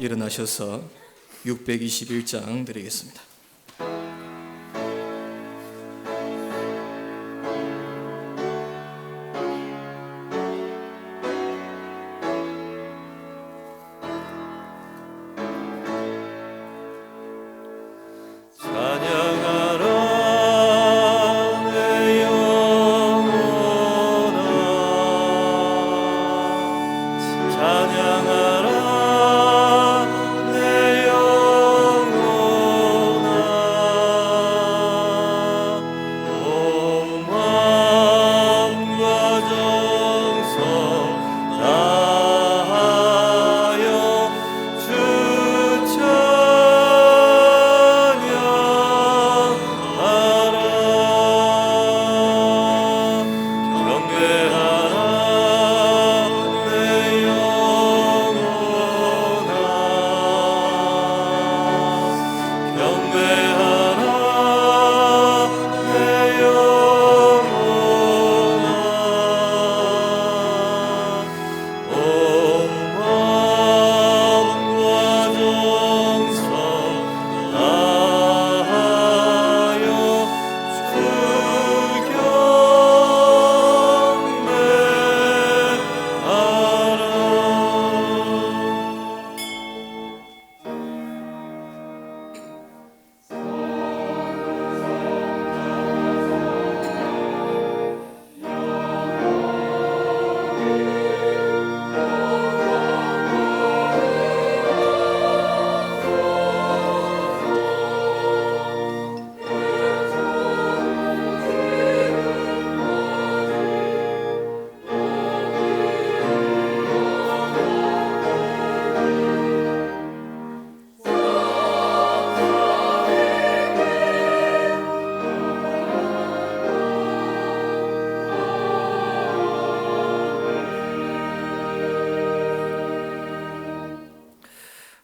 일어나셔서 621장 드리겠습니다.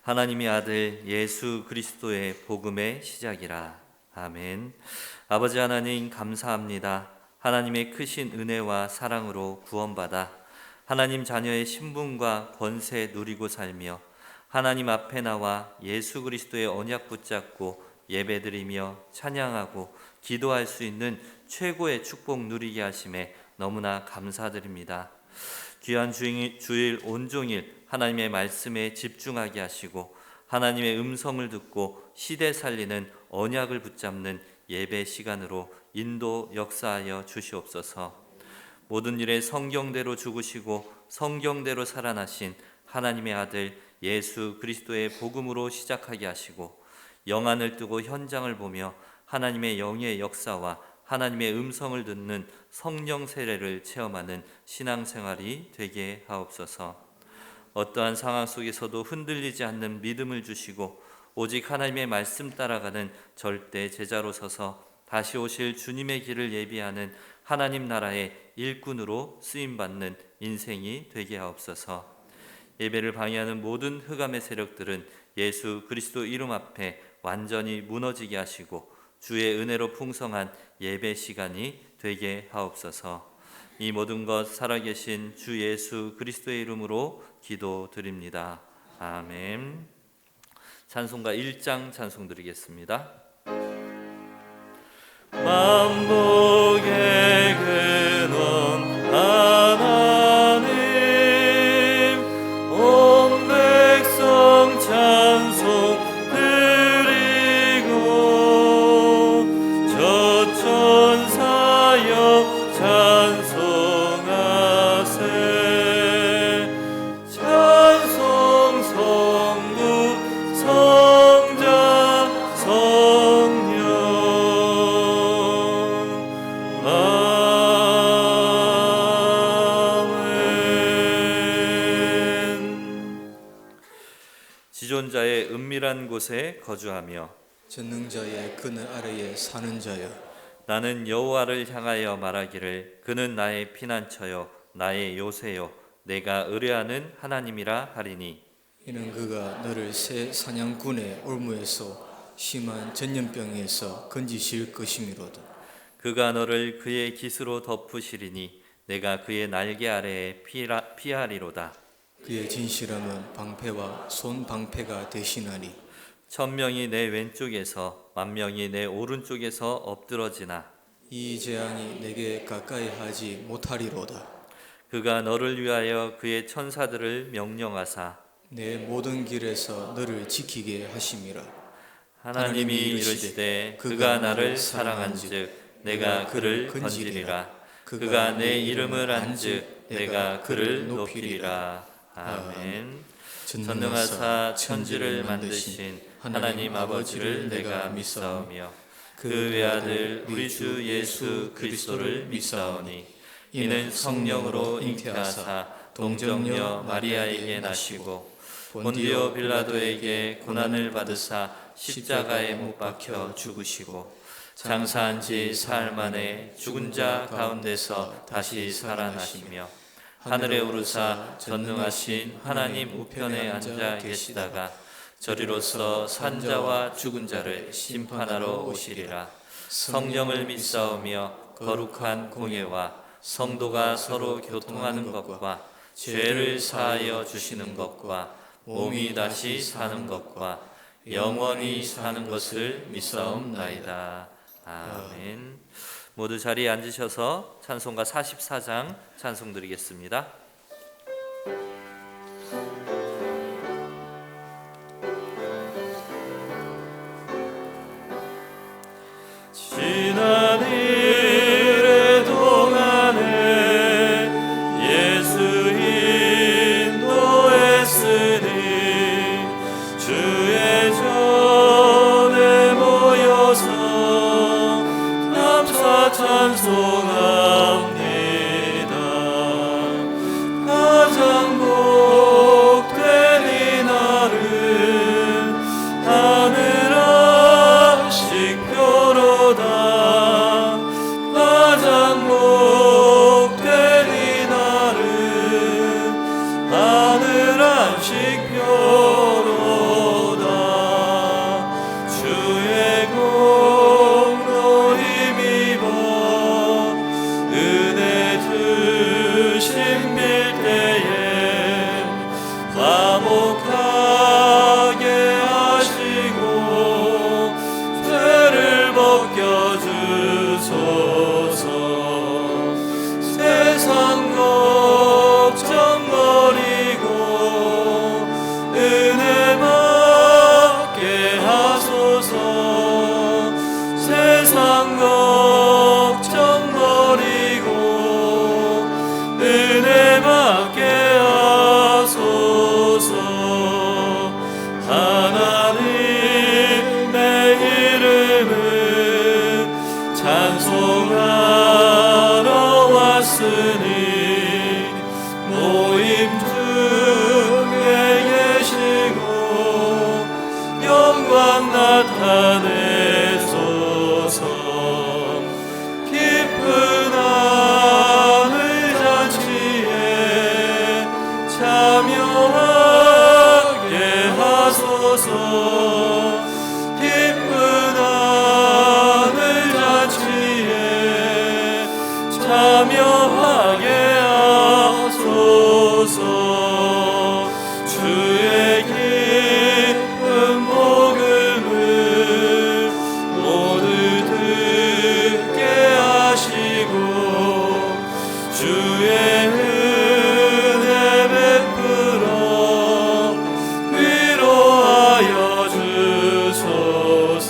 하나님의 아들 예수 그리스도의 복음의 시작이라. 아멘. 아버지 하나님 감사합니다. 하나님의 크신 은혜와 사랑으로 구원받아 하나님 자녀의 신분과 권세 누리고 살며 하나님 앞에 나와 예수 그리스도의 언약 붙잡고 예배드리며 찬양하고 기도할 수 있는 최고의 축복 누리게 하심에 너무나 감사드립니다. 귀한 주일 온종일 하나님의 말씀에 집중하게 하시고 하나님의 음성을 듣고 시대 살리는 언약을 붙잡는 예배 시간으로 인도 역사하여 주시옵소서. 모든 일에 성경대로 죽으시고 성경대로 살아나신 하나님의 아들 예수 그리스도의 복음으로 시작하게 하시고 영안을 뜨고 현장을 보며 하나님의 영의 역사와 하나님의 음성을 듣는 성령 세례를 체험하는 신앙생활이 되게 하옵소서. 어떠한 상황 속에서도 흔들리지 않는 믿음을 주시고 오직 하나님의 말씀 따라가는 절대 제자로 서서 다시 오실 주님의 길을 예비하는 하나님 나라의 일꾼으로 쓰임받는 인생이 되게 하옵소서. 예배를 방해하는 모든 흑암의 세력들은 예수 그리스도 이름 앞에 완전히 무너지게 하시고 주의 은혜로 풍성한 예배 시간이 되게 하옵소서. 이 모든 것 살아계신 주 예수 그리스도의 이름으로 기도드립니다. 아멘. 찬송가 1장 찬송 드리겠습니다. 만복의 근원 하나님 온 백성 찬송 드리고 저 천사여 찬송하세 찬송 성부 성자 성령 아멘. 지존자의 은밀한 곳에 거주하며 전능자의 그늘 아래에 사는 자여, 나는 여호와를 향하여 말하기를 그는 나의 피난처요 나의 요새요 내가 의뢰하는 하나님이라 하리니 이는 그가 너를 새 사냥꾼의 올무에서 심한 전염병에서 건지실 것이미로다. 그가 너를 그의 깃으로 덮으시리니 내가 그의 날개 아래에 피하리로다. 그의 진실함은 방패와 손방패가 되시나니 천명이 내 왼쪽에서 만명이 내 오른쪽에서 엎드러지나 이 재앙이 내게 가까이 하지 못하리로다. 그가 너를 위하여 그의 천사들을 명령하사 내 모든 길에서 너를 지키게 하심이라. 하나님이 이르시되 그가 나를 사랑한즉 내가 그를 건지리라. 그가 내 이름을 안즉 내가 그를 높이리라. 아멘. 전능하사 천지를 만드신 하나님 아버지를 내가 믿사오며 그 외아들 우리 주 예수 그리스도를 믿사오니 이는 성령으로 잉태하사 동정녀 마리아에게 나시고 본디오 빌라도에게 고난을 받으사 십자가에 못 박혀 죽으시고 장사한 지 사흘 만에 죽은 자 가운데서 다시 살아나시며 하늘에 오르사 전능하신 하나님 우편에 앉아 계시다가 저리로서 산자와 죽은 자를 심판하러 오시리라. 성령을 믿사오며 거룩한 공예와 성도가 서로 교통하는 것과 죄를 사하여 주시는 것과 몸이 다시 사는 것과 영원히 사는 것을 믿사옵나이다. 아멘. 모두 자리에 앉으셔서 찬송가 44장 찬송 드리겠습니다. 지난 일의 동안에 예수 인도했으니 주의 전에 모여서 감사 찬송합니다. 가장 복된 이날은 하늘 안식 표로다. 가장 복된 이날은 하늘 안식 표로다. 주의 공로 힘입어 은혜 주신 빌 때에 화목하게 하시고 죄를 벗겨주소서. 세상 걱정 버리고 은혜 받게 하소서. 세상 걱정 버리고 은혜 받게 하소서. 하나님의 이름은 찬송하러 왔으니 모임 중에 계시고 영광 나타내소서. 깊은 하늘 잔치에 참여하게 하소서. 깊은 하늘 잔치에 참여하게 하소서. 주의 기쁜 복음을 모두 듣게 하시고 주의 은혜 베풀어 위로하여 주소서.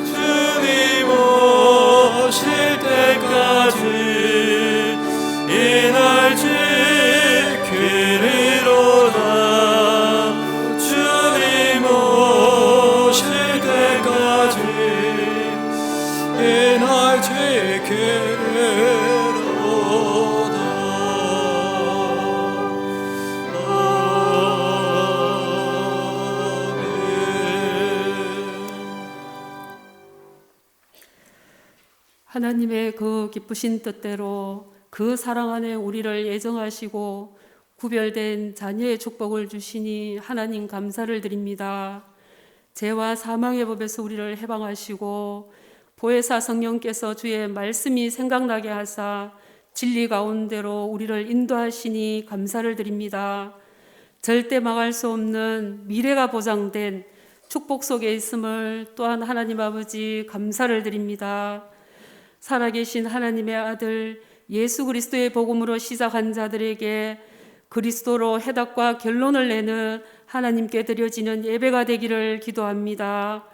주님 오실 때까지 이 날 지키리로다. 주님 오실 때까지 이 날 지키리로다. 하나님의 그 기쁘신 뜻대로 그 사랑 안에 우리를 예정하시고 구별된 자녀의 축복을 주시니 하나님 감사를 드립니다. 죄와 사망의 법에서 우리를 해방하시고 보혜사 성령께서 주의 말씀이 생각나게 하사 진리 가운데로 우리를 인도하시니 감사를 드립니다. 절대 망할 수 없는 미래가 보장된 축복 속에 있음을 또한 하나님 아버지 감사를 드립니다. 살아계신 하나님의 아들 예수 그리스도의 복음으로 시작한 자들에게 그리스도로 해답과 결론을 내는 하나님께 드려지는 예배가 되기를 기도합니다.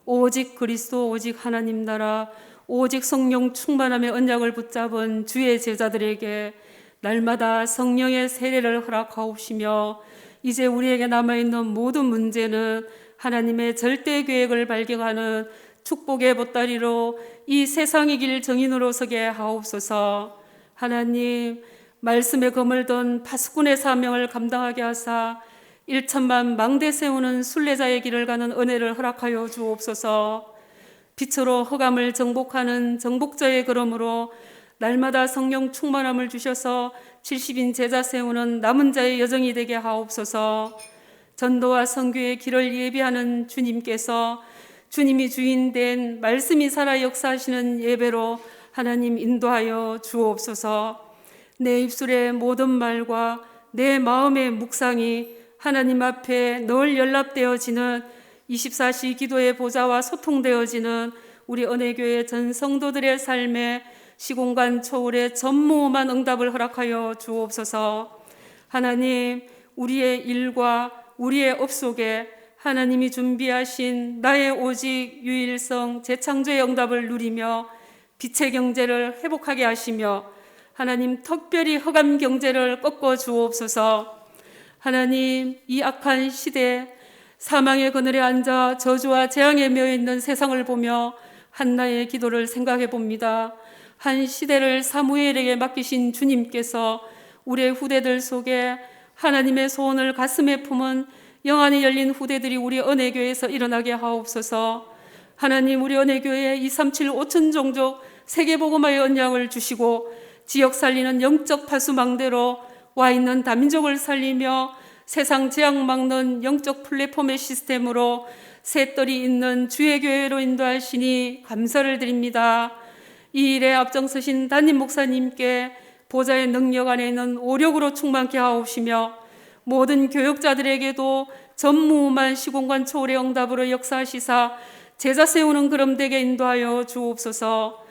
오직 그리스도, 오직 하나님 나라, 오직 성령 충만함의 언약을 붙잡은 주의 제자들에게 날마다 성령의 세례를 허락하옵시며 이제 우리에게 남아있는 모든 문제는 하나님의 절대 계획을 발견하는 축복의 보따리로 이 세상의 길 정인으로 서게 하옵소서. 하나님, 말씀의 검을 든 파수꾼의 사명을 감당하게 하사 1천만 망대 세우는 순례자의 길을 가는 은혜를 허락하여 주옵소서. 빛으로 흑암을 정복하는 정복자의 걸음으로 날마다 성령 충만함을 주셔서 70인 제자 세우는 남은 자의 여정이 되게 하옵소서. 전도와 선교의 길을 예비하는 주님께서 주님이 주인된 말씀이 살아 역사하시는 예배로 하나님 인도하여 주옵소서. 내 입술의 모든 말과 내 마음의 묵상이 하나님 앞에 늘 연락되어지는 24시 기도의 보좌와 소통되어지는 우리 은혜교회 전 성도들의 삶에 시공간 초월의 전무후무한 응답을 허락하여 주옵소서. 하나님, 우리의 일과 우리의 업 속에 하나님이 준비하신 나의 오직 유일성 재창조의 응답을 누리며 빛의 경제를 회복하게 하시며 하나님 특별히 흑암 경제를 꺾어 주옵소서. 하나님, 이 악한 시대 사망의 그늘에 앉아 저주와 재앙에 매여 있는 세상을 보며 한나의 기도를 생각해 봅니다. 한 시대를 사무엘에게 맡기신 주님께서 우리의 후대들 속에 하나님의 소원을 가슴에 품은 영안이 열린 후대들이 우리 은혜교회에서 일어나게 하옵소서. 하나님, 우리 은혜교회에 237 5천 종족 세계복음화의 언약을 주시고 지역 살리는 영적 파수망대로 와 있는 다민족을 살리며 세상 재앙 막는 영적 플랫폼의 시스템으로 새떨이 있는 주의 교회로 인도하시니 감사를 드립니다. 이 일에 앞장서신 담임 목사님께 보좌의 능력 안에 있는 오력으로 충만케 하옵시며 모든 교역자들에게도 전무후무한 시공간 초월의 응답으로 역사하시사 제자 세우는 걸음 되게 인도하여 주옵소서.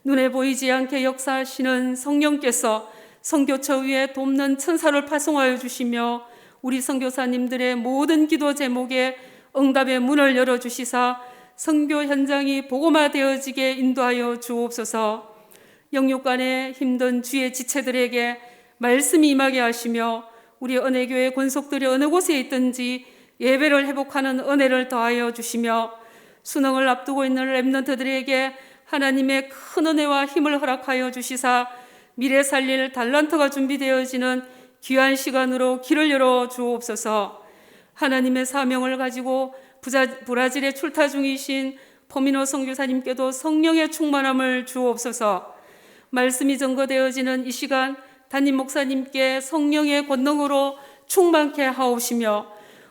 눈에 보이지 않게 역사하시는 성령께서 선교처 위에 돕는 천사를 파송하여 주시며 우리 선교사님들의 모든 기도 제목에 응답의 문을 열어주시사 선교 현장이 복음화되어지게 인도하여 주옵소서. 영육간에 힘든 주의 지체들에게 말씀이 임하게 하시며 우리 은혜교회 권속들이 어느 곳에 있든지 예배를 회복하는 은혜를 더하여 주시며 수능을 앞두고 있는 렘넌트들에게 하나님의 큰 은혜와 힘을 허락하여 주시사 미래 살릴 달란트가 준비되어지는 귀한 시간으로 길을 열어 주옵소서. 하나님의 사명을 가지고 브라질에 출타 중이신 포미노 선교사님께도 성령의 충만함을 주옵소서. 말씀이 증거되어지는 이 시간 담임 목사님께 성령의 권능으로 충만케 하옵시며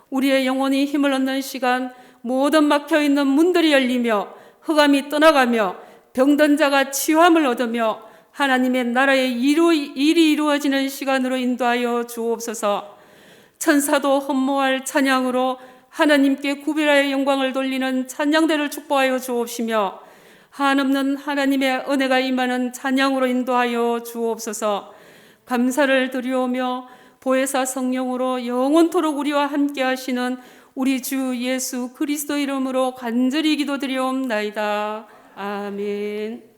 우리의 영혼이 힘을 얻는 시간 모든 막혀있는 문들이 열리며 흑암이 떠나가며 병든 자가 치유함을 얻으며 하나님의 나라의 일이 이루어지는 시간으로 인도하여 주옵소서. 천사도 흠모할 찬양으로 하나님께 구별하여 영광을 돌리는 찬양대를 축복하여 주옵시며 한없는 하나님의 은혜가 임하는 찬양으로 인도하여 주옵소서. 감사를 드리오며 보혜사 성령으로 영원토록 우리와 함께 하시는 우리 주 예수 그리스도 이름으로 간절히 기도드리옵나이다. 아멘.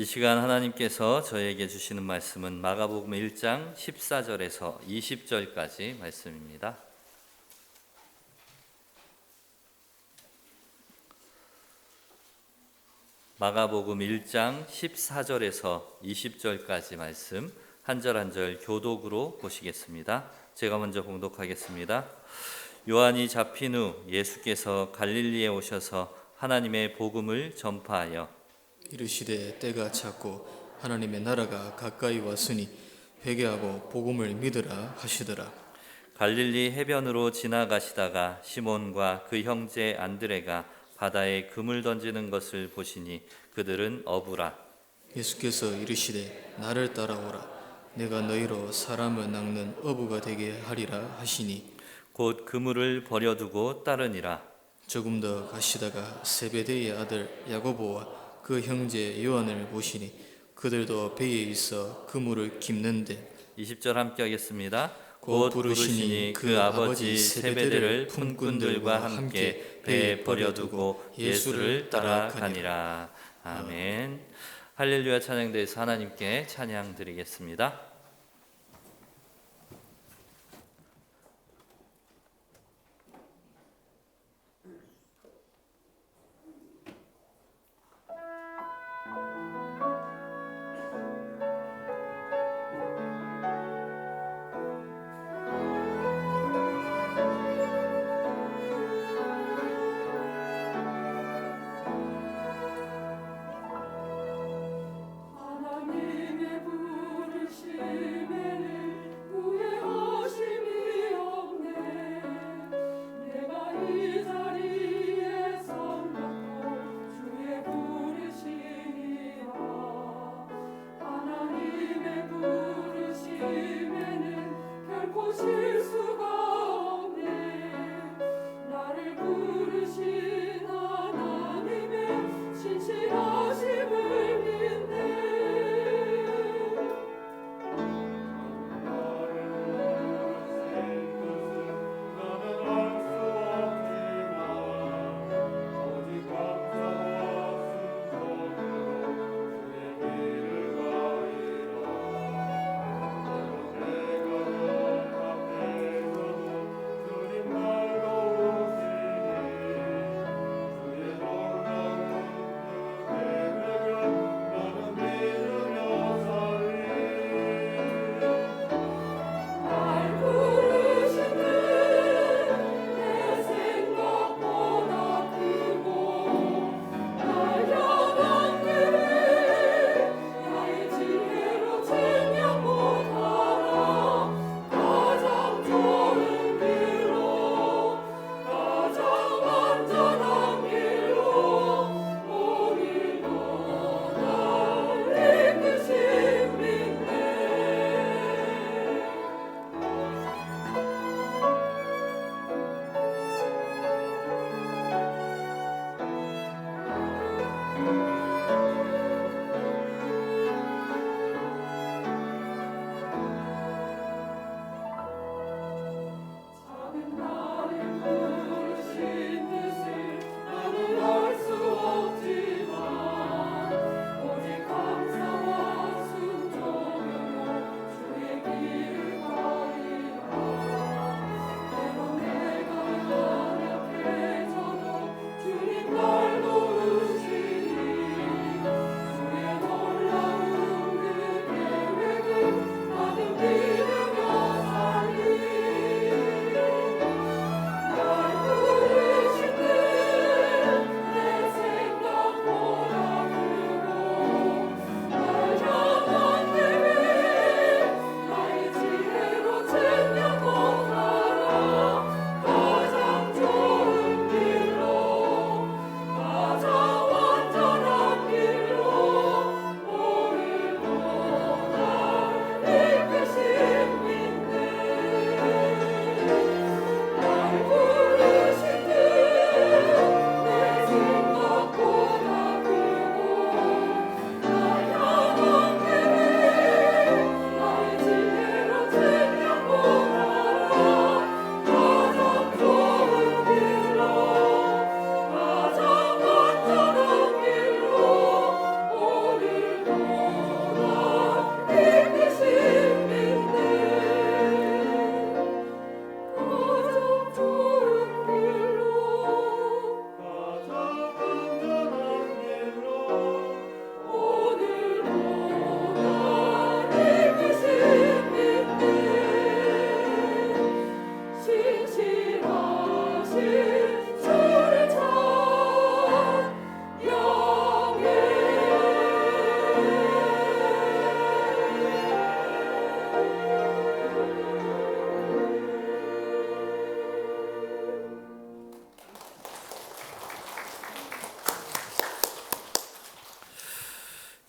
이 시간 하나님께서 저에게 주시는 말씀은 마가복음 1장 14절에서 20절까지 말씀입니다. 마가복음 1장 14절에서 20절까지 말씀 한 절 한 절 교독으로 보시겠습니다. 제가 먼저 봉독하겠습니다. 요한이 잡힌 후 예수께서 갈릴리에 오셔서 하나님의 복음을 전파하여 이르시되 때가 찼고 하나님의 나라가 가까이 왔으니 회개하고 복음을 믿으라 하시더라. 갈릴리 해변으로 지나가시다가 시몬과 그 형제 안드레가 바다에 금을 던지는 것을 보시니 그들은 어부라. 예수께서 이르시되 나를 따라오라. 내가 너희로 사람을 낚는 어부가 되게 하리라 하시니 곧 그물을 버려두고 따르니라. 조금 더 가시다가 세베대의 아들 야고보와 그 형제 요한을 보시니 그들도 배에 있어 그물을 깁는데 20절 함께 하겠습니다. 곧 곧 부르시니 그 아버지 세베대를 품꾼들과 함께 배에 버려두고 예수를 따라가니라. 아멘. 할렐루야 찬양대에서 하나님께 찬양 드리겠습니다. 하나님의 부르심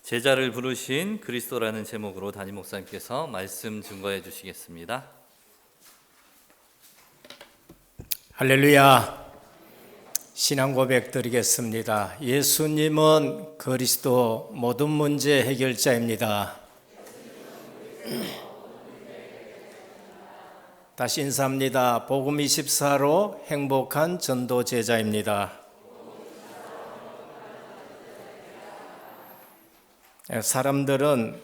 제자를 부르신 그리스도라는 제목으로 담임 목사님께서 말씀 증거해 주시겠습니다. 할렐루야. 신앙 고백 드리겠습니다. 예수님은 그리스도 모든 문제 해결자입니다. 다시 인사합니다. 복음 24로 행복한 전도 제자입니다. 사람들은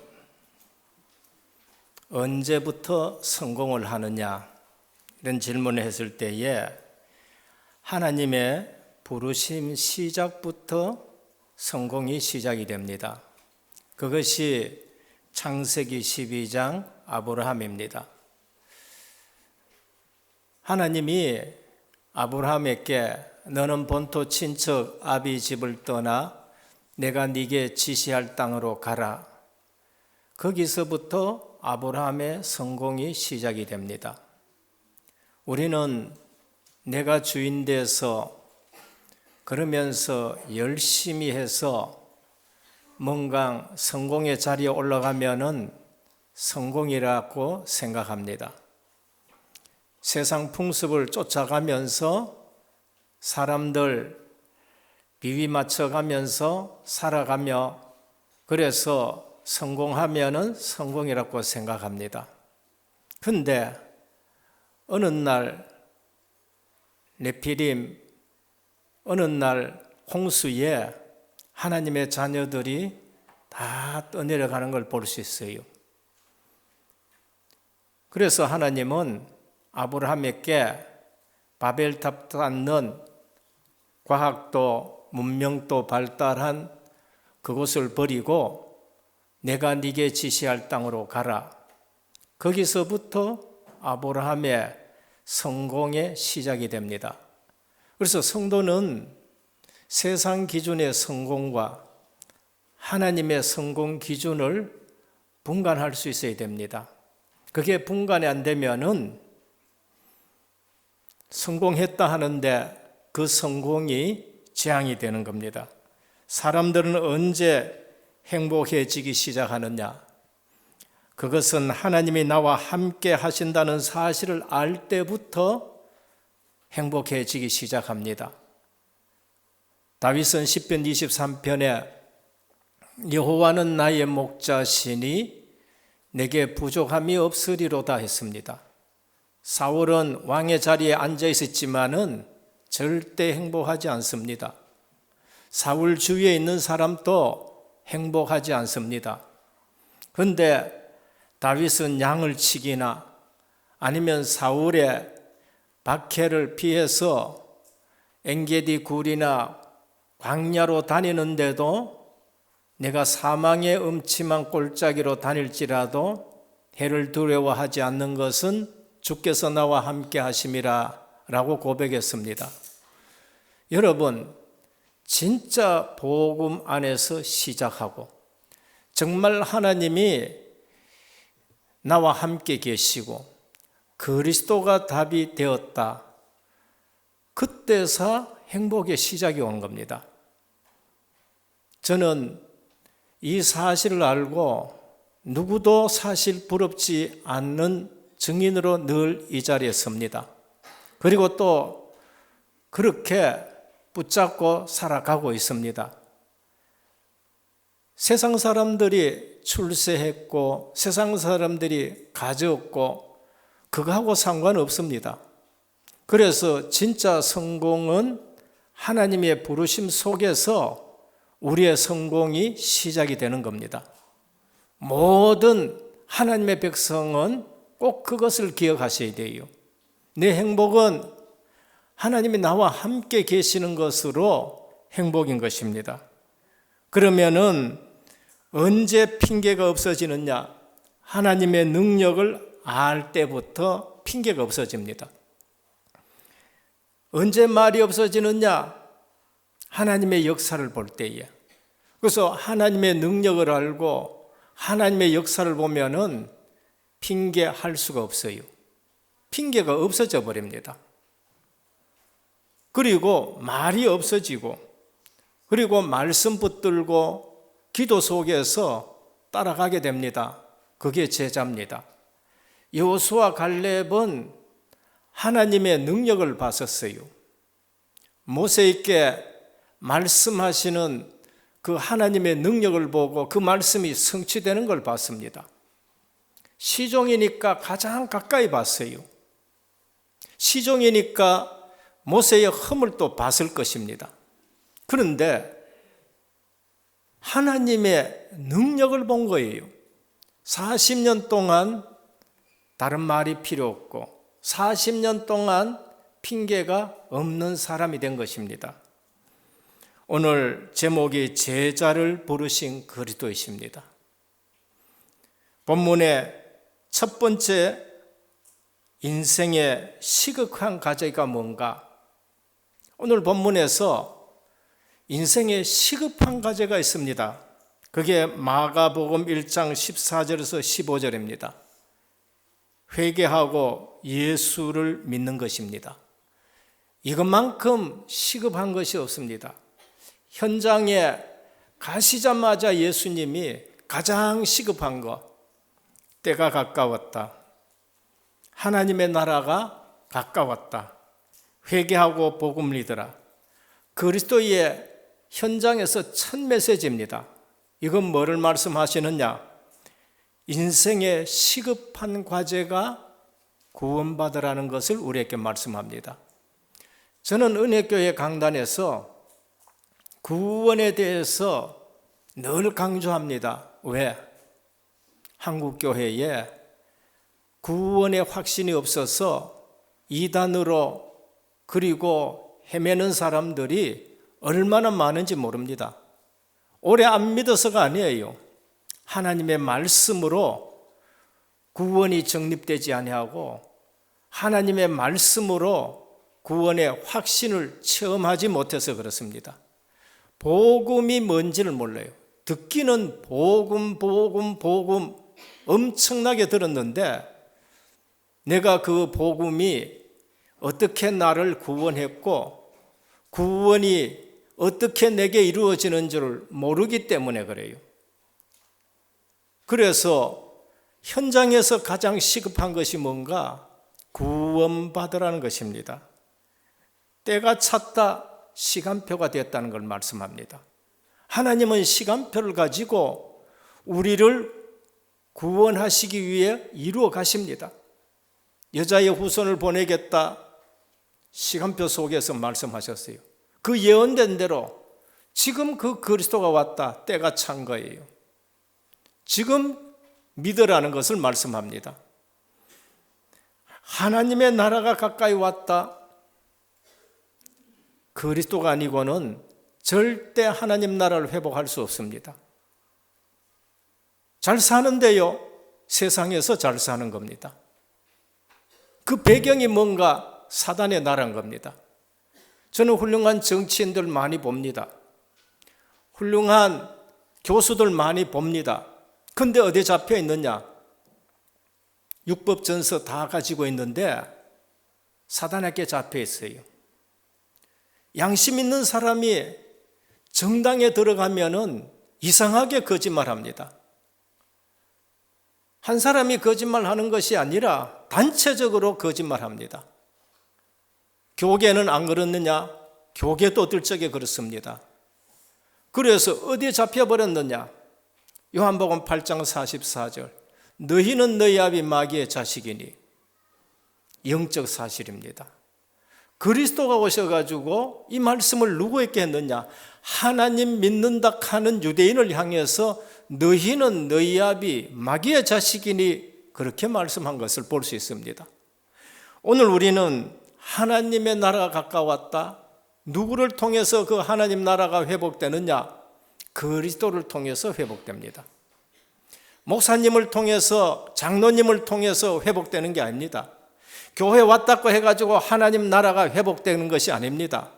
언제부터 성공을 하느냐 이런 질문을 했을 때에 하나님의 부르심 시작부터 성공이 시작이 됩니다. 그것이 창세기 12장 아브라함입니다. 하나님이 아브라함에게 너는 본토 친척 아비 집을 떠나 내가 네게 지시할 땅으로 가라. 거기서부터 아브라함의 성공이 시작이 됩니다. 우리는 내가 주인 돼서 그러면서 열심히 해서 뭔가 성공의 자리에 올라가면은 성공이라고 생각합니다. 세상 풍습을 쫓아가면서 사람들 비위 맞춰가면서 살아가며 그래서 성공하면은 성공이라고 생각합니다. 근데 어느 날 네피림 어느 날 홍수에 하나님의 자녀들이 다 떠내려가는 걸 볼 수 있어요. 그래서 하나님은 아브라함에게 바벨탑 쌓는 과학도 문명도 발달한 그곳을 버리고 내가 네게 지시할 땅으로 가라. 거기서부터 아브라함의 성공의 시작이 됩니다. 그래서 성도는 세상 기준의 성공과 하나님의 성공 기준을 분간할 수 있어야 됩니다. 그게 분간이 안 되면은 성공했다 하는데 그 성공이 재앙이 되는 겁니다. 사람들은 언제 행복해지기 시작하느냐? 그것은 하나님이 나와 함께 하신다는 사실을 알 때부터 행복해지기 시작합니다. 다윗은 시편 23편에 여호와는 나의 목자시니 내게 부족함이 없으리로다 했습니다. 사울은 왕의 자리에 앉아 있었지만은 절대 행복하지 않습니다. 사울 주위에 있는 사람도 행복하지 않습니다. 그런데 다윗은 양을 치기나 아니면 사울의 박해를 피해서 엔게디 굴이나 광야로 다니는데도 내가 사망의 음침한 골짜기로 다닐지라도 해를 두려워하지 않는 것은 주께서 나와 함께 하심이라 라고 고백했습니다. 여러분, 진짜 복음 안에서 시작하고 정말 하나님이 나와 함께 계시고 그리스도가 답이 되었다. 그때서 행복의 시작이 온 겁니다. 저는 이 사실을 알고 누구도 사실 부럽지 않는 증인으로 늘 이 자리에 섭니다. 그리고 또 그렇게 붙잡고 살아가고 있습니다. 세상 사람들이 출세했고 세상 사람들이 가졌고 그거하고 상관없습니다. 그래서 진짜 성공은 하나님의 부르심 속에서 우리의 성공이 시작이 되는 겁니다. 모든 하나님의 백성은 꼭 그것을 기억하셔야 돼요. 내 행복은 하나님이 나와 함께 계시는 것으로 행복인 것입니다. 그러면은 언제 핑계가 없어지느냐? 하나님의 능력을 알 때부터 핑계가 없어집니다. 언제 말이 없어지느냐? 하나님의 역사를 볼 때에. 그래서 하나님의 능력을 알고 하나님의 역사를 보면은 핑계할 수가 없어요. 핑계가 없어져 버립니다. 그리고 말이 없어지고 그리고 말씀 붙들고 기도 속에서 따라가게 됩니다. 그게 제자입니다. 여호수아 갈렙은 하나님의 능력을 봤었어요. 모세에게 말씀하시는 그 하나님의 능력을 보고 그 말씀이 성취되는 걸 봤습니다. 시종이니까 가장 가까이 봤어요. 시종이니까 모세의 흠을 또 봤을 것입니다. 그런데 하나님의 능력을 본 거예요. 40년 동안 다른 말이 필요 없고 40년 동안 핑계가 없는 사람이 된 것입니다. 오늘 제목이 제자를 부르신 그리스도이십니다. 본문의 첫 번째 인생의 시급한 과제가 뭔가? 오늘 본문에서 인생의 시급한 과제가 있습니다. 그게 마가복음 1장 14절에서 15절입니다. 회개하고 예수를 믿는 것입니다. 이것만큼 시급한 것이 없습니다. 현장에 가시자마자 예수님이 가장 시급한 것, 때가 가까웠다. 하나님의 나라가 가까웠다. 회개하고 복음 믿으라. 그리스도의 현장에서 첫 메시지입니다. 이건 뭐를 말씀하시느냐? 인생의 시급한 과제가 구원받으라는 것을 우리에게 말씀합니다. 저는 은혜교회 강단에서 구원에 대해서 늘 강조합니다. 왜? 한국교회에 구원의 확신이 없어서 이단으로 그리고 헤매는 사람들이 얼마나 많은지 모릅니다. 오래 안 믿어서가 아니에요. 하나님의 말씀으로 구원이 정립되지 아니하고 하나님의 말씀으로 구원의 확신을 체험하지 못해서 그렇습니다. 복음이 뭔지를 몰라요. 듣기는 복음 엄청나게 들었는데 내가 그 복음이 어떻게 나를 구원했고 구원이 어떻게 내게 이루어지는 줄 모르기 때문에 그래요. 그래서 현장에서 가장 시급한 것이 뭔가? 구원받으라는 것입니다. 때가 찼다, 시간표가 됐다는 걸 말씀합니다. 하나님은 시간표를 가지고 우리를 구원하시기 위해 이루어 가십니다. 여자의 후손을 보내겠다, 시간표 속에서 말씀하셨어요. 그 예언된 대로 지금 그 그리스도가 왔다, 때가 찬 거예요. 지금 믿으라는 것을 말씀합니다. 하나님의 나라가 가까이 왔다. 그리스도가 아니고는 절대 하나님 나라를 회복할 수 없습니다. 잘 사는데요, 세상에서 잘 사는 겁니다. 그 배경이 뭔가? 사단의 나라인 겁니다. 저는 훌륭한 정치인들 많이 봅니다. 훌륭한 교수들 많이 봅니다. 근데 어디에 잡혀 있느냐? 율법전서 다 가지고 있는데 사단에게 잡혀 있어요. 양심 있는 사람이 정당에 들어가면은 이상하게 거짓말합니다. 한 사람이 거짓말하는 것이 아니라 단체적으로 거짓말합니다. 교계는 안 그렇느냐? 교계도 들적에 그렇습니다. 그래서 어디에 잡혀버렸느냐? 요한복음 8장 44절, 너희는 너희 아비 마귀의 자식이니. 영적 사실입니다. 그리스도가 오셔가지고 이 말씀을 누구에게 했느냐? 하나님 믿는다 하는 유대인을 향해서 너희는 너희 아비 마귀의 자식이니, 그렇게 말씀한 것을 볼 수 있습니다. 오늘 우리는 하나님의 나라가 가까웠다. 누구를 통해서 그 하나님 나라가 회복되느냐? 그리스도를 통해서 회복됩니다. 목사님을 통해서, 장로님을 통해서 회복되는 게 아닙니다. 교회 왔다고 해가지고 하나님 나라가 회복되는 것이 아닙니다.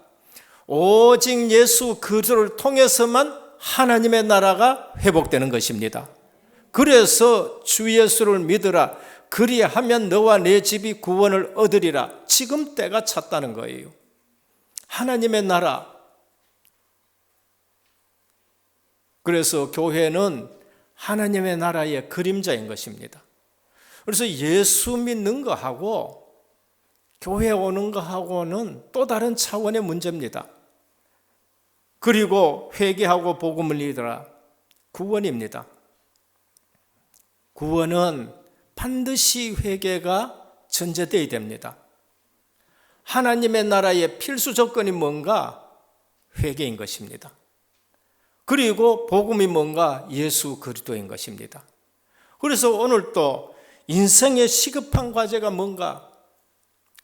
오직 예수 그리스도를 통해서만 하나님의 나라가 회복되는 것입니다. 그래서 주 예수를 믿으라. 그리하면 너와 내 집이 구원을 얻으리라. 지금 때가 찼다는 거예요. 하나님의 나라, 그래서 교회는 하나님의 나라의 그림자인 것입니다. 그래서 예수 믿는 거하고 교회 오는 거하고는 또 다른 차원의 문제입니다. 그리고 회개하고 복음을 믿으라, 구원입니다. 구원은 반드시 회개가 전제되어야 됩니다. 하나님의 나라의 필수 조건이 뭔가? 회개인 것입니다. 그리고 복음이 뭔가? 예수 그리스도인 것입니다. 그래서 오늘 또 인생의 시급한 과제가 뭔가?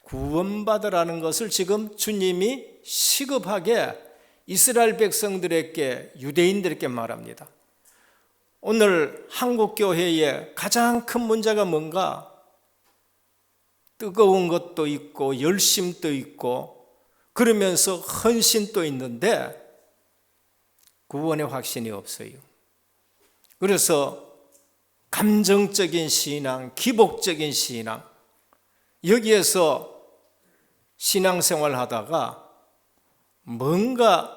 구원받으라는 것을 지금 주님이 시급하게 이스라엘 백성들에게, 유대인들에게 말합니다. 오늘 한국교회의 가장 큰 문제가 뭔가? 뜨거운 것도 있고 열심도 있고 그러면서 헌신도 있는데 구원의 확신이 없어요. 그래서 감정적인 신앙, 기복적인 신앙, 여기에서 신앙생활 하다가 뭔가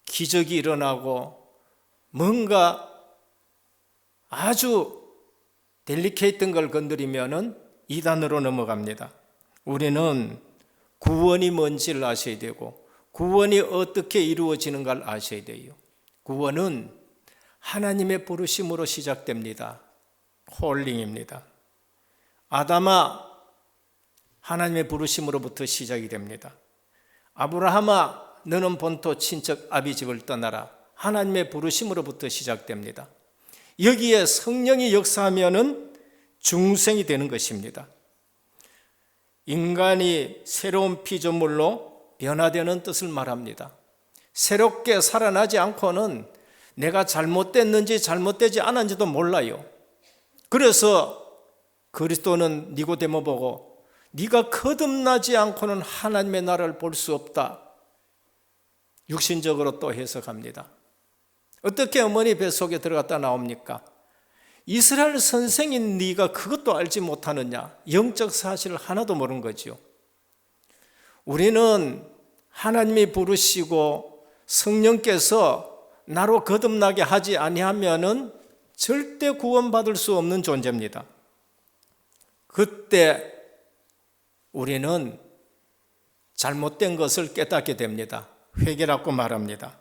기적이 일어나고 뭔가 아주 델리케이트한 걸 건드리면은 이단으로 넘어갑니다. 우리는 구원이 뭔지를 아셔야 되고 구원이 어떻게 이루어지는가를 아셔야 돼요. 구원은 하나님의 부르심으로 시작됩니다. 콜링입니다. 아담아, 하나님의 부르심으로부터 시작이 됩니다. 아브라함아, 너는 본토 친척 아비 집을 떠나라. 하나님의 부르심으로부터 시작됩니다. 여기에 성령이 역사하면은 중생이 되는 것입니다. 인간이 새로운 피조물로 변화되는 뜻을 말합니다. 새롭게 살아나지 않고는 내가 잘못됐는지 잘못되지 않았는지도 몰라요. 그래서 그리스도는 니고데모 보고 네가 거듭나지 않고는 하나님의 나라를 볼 수 없다. 육신적으로 또 해석합니다. 어떻게 어머니 뱃속에 들어갔다 나옵니까? 이스라엘 선생인 네가 그것도 알지 못하느냐? 영적 사실을 하나도 모르는 거죠. 우리는 하나님이 부르시고 성령께서 나로 거듭나게 하지 아니하면은 절대 구원받을 수 없는 존재입니다. 그때 우리는 잘못된 것을 깨닫게 됩니다. 회개라고 말합니다.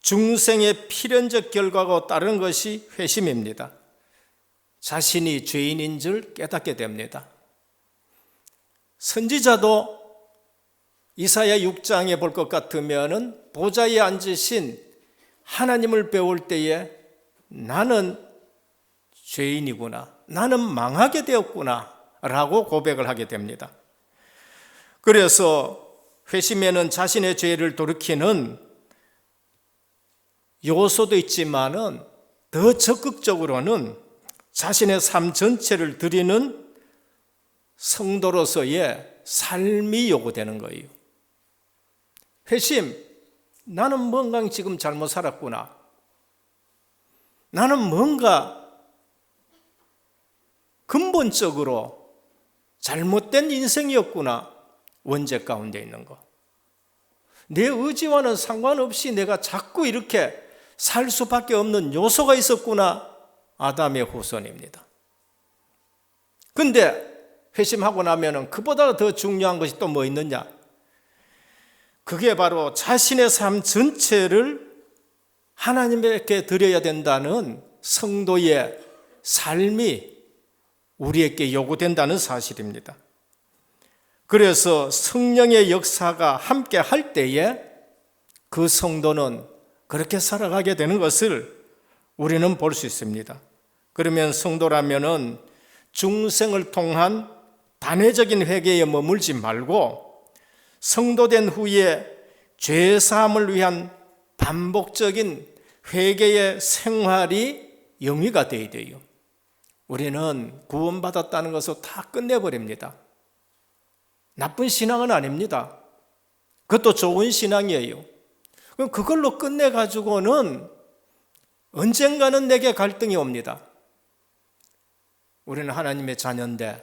중생의 필연적 결과가 따르는 것이 회심입니다. 자신이 죄인인 줄 깨닫게 됩니다. 선지자도 이사야 6장에 볼 것 같으면 보좌에 앉으신 하나님을 배울 때에 나는 죄인이구나, 나는 망하게 되었구나 라고 고백을 하게 됩니다. 그래서 회심에는 자신의 죄를 돌이키는 요소도 있지만은 더 적극적으로는 자신의 삶 전체를 드리는 성도로서의 삶이 요구되는 거예요. 회심, 나는 뭔가 지금 잘못 살았구나. 나는 뭔가 근본적으로 잘못된 인생이었구나. 원죄 가운데 있는 거. 내 의지와는 상관없이 내가 자꾸 이렇게 살 수밖에 없는 요소가 있었구나. 아담의 후손입니다. 근데 회심하고 나면은 그보다 더 중요한 것이 또 뭐 있느냐? 그게 바로 자신의 삶 전체를 하나님께 드려야 된다는 성도의 삶이 우리에게 요구된다는 사실입니다. 그래서 성령의 역사가 함께 할 때에 그 성도는 그렇게 살아가게 되는 것을 우리는 볼 수 있습니다. 그러면 성도라면은 중생을 통한 단회적인 회개에 머물지 말고 성도된 후에 죄사함을 위한 반복적인 회개의 생활이 영위가 되어야 돼요. 우리는 구원받았다는 것을 다 끝내버립니다. 나쁜 신앙은 아닙니다. 그것도 좋은 신앙이에요. 그럼 그걸로 끝내가지고는 언젠가는 내게 갈등이 옵니다. 우리는 하나님의 자녀인데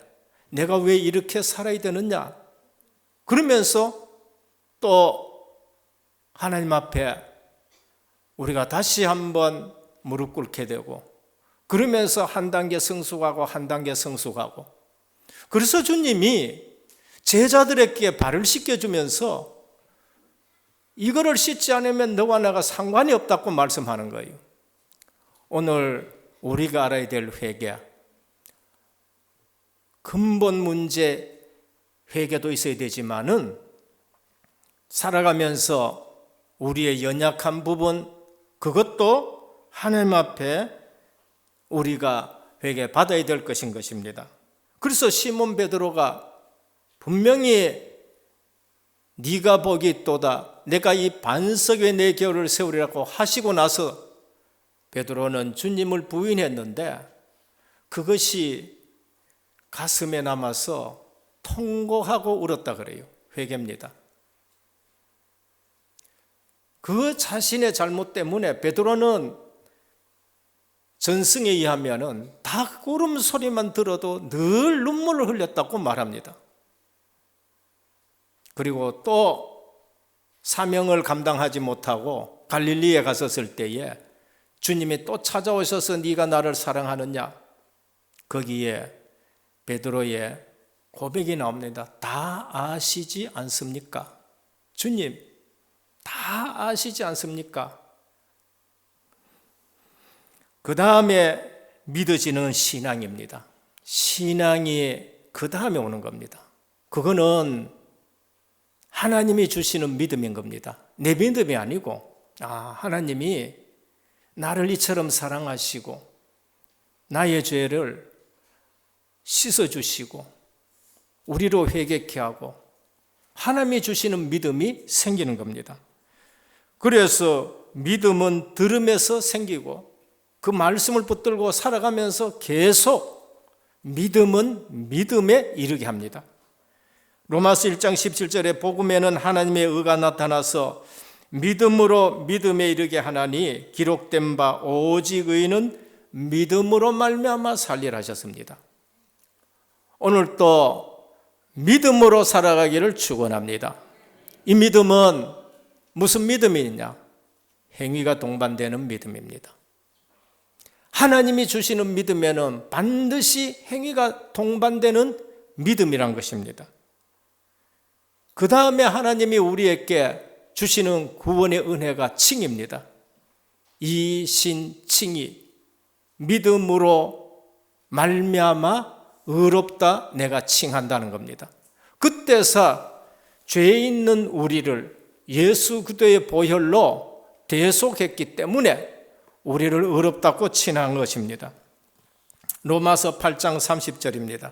내가 왜 이렇게 살아야 되느냐? 그러면서 또 하나님 앞에 우리가 다시 한번 무릎 꿇게 되고, 그러면서 한 단계 성숙하고 한 단계 성숙하고, 그래서 주님이 제자들에게 발을 씻겨주면서 이거를 씻지 않으면 너와 나가 상관이 없다고 말씀하는 거예요. 오늘 우리가 알아야 될 회개, 근본 문제 회개도 있어야 되지만은 살아가면서 우리의 연약한 부분, 그것도 하나님 앞에 우리가 회개 받아야 될 것인 것입니다. 그래서 시몬 베드로가 분명히 네가 복이 있도다, 내가 이 반석 위에 내 겨울을 세우리라고 하시고 나서 베드로는 주님을 부인했는데 그것이 가슴에 남아서 통곡하고 울었다 그래요. 회개입니다. 그 자신의 잘못 때문에 베드로는 전승에 의하면 닭구름 소리만 들어도 늘 눈물을 흘렸다고 말합니다. 그리고 또 사명을 감당하지 못하고 갈릴리에 갔었을 때에 주님이 또 찾아오셔서 네가 나를 사랑하느냐, 거기에 베드로의 고백이 나옵니다. 다 아시지 않습니까? 주님, 다 아시지 않습니까? 그 다음에 믿어지는 신앙입니다. 신앙이 그 다음에 오는 겁니다. 그거는 하나님이 주시는 믿음인 겁니다. 내 믿음이 아니고, 하나님이 나를 이처럼 사랑하시고 나의 죄를 씻어주시고 우리로 회개케 하고 하나님이 주시는 믿음이 생기는 겁니다. 그래서 믿음은 들음에서 생기고 그 말씀을 붙들고 살아가면서 계속 믿음은 믿음에 이르게 합니다. 로마서 1장 17절에 복음에는 하나님의 의가 나타나서 믿음으로 믿음에 이르게 하나니 기록된 바 오직 의인은 믿음으로 말미암아 살리라 하셨습니다. 오늘 또 믿음으로 살아가기를 축원합니다. 이 믿음은 무슨 믿음이냐? 행위가 동반되는 믿음입니다. 하나님이 주시는 믿음에는 반드시 행위가 동반되는 믿음이란 것입니다. 그 다음에 하나님이 우리에게 주시는 구원의 은혜가 칭입니다. 이신칭이 믿음으로 말미암아 의롭다 내가 칭한다는 겁니다. 그때서 죄 있는 우리를 예수 그리스도의 보혈로 대속했기 때문에 우리를 의롭다고 칭한 것입니다. 로마서 8장 30절입니다.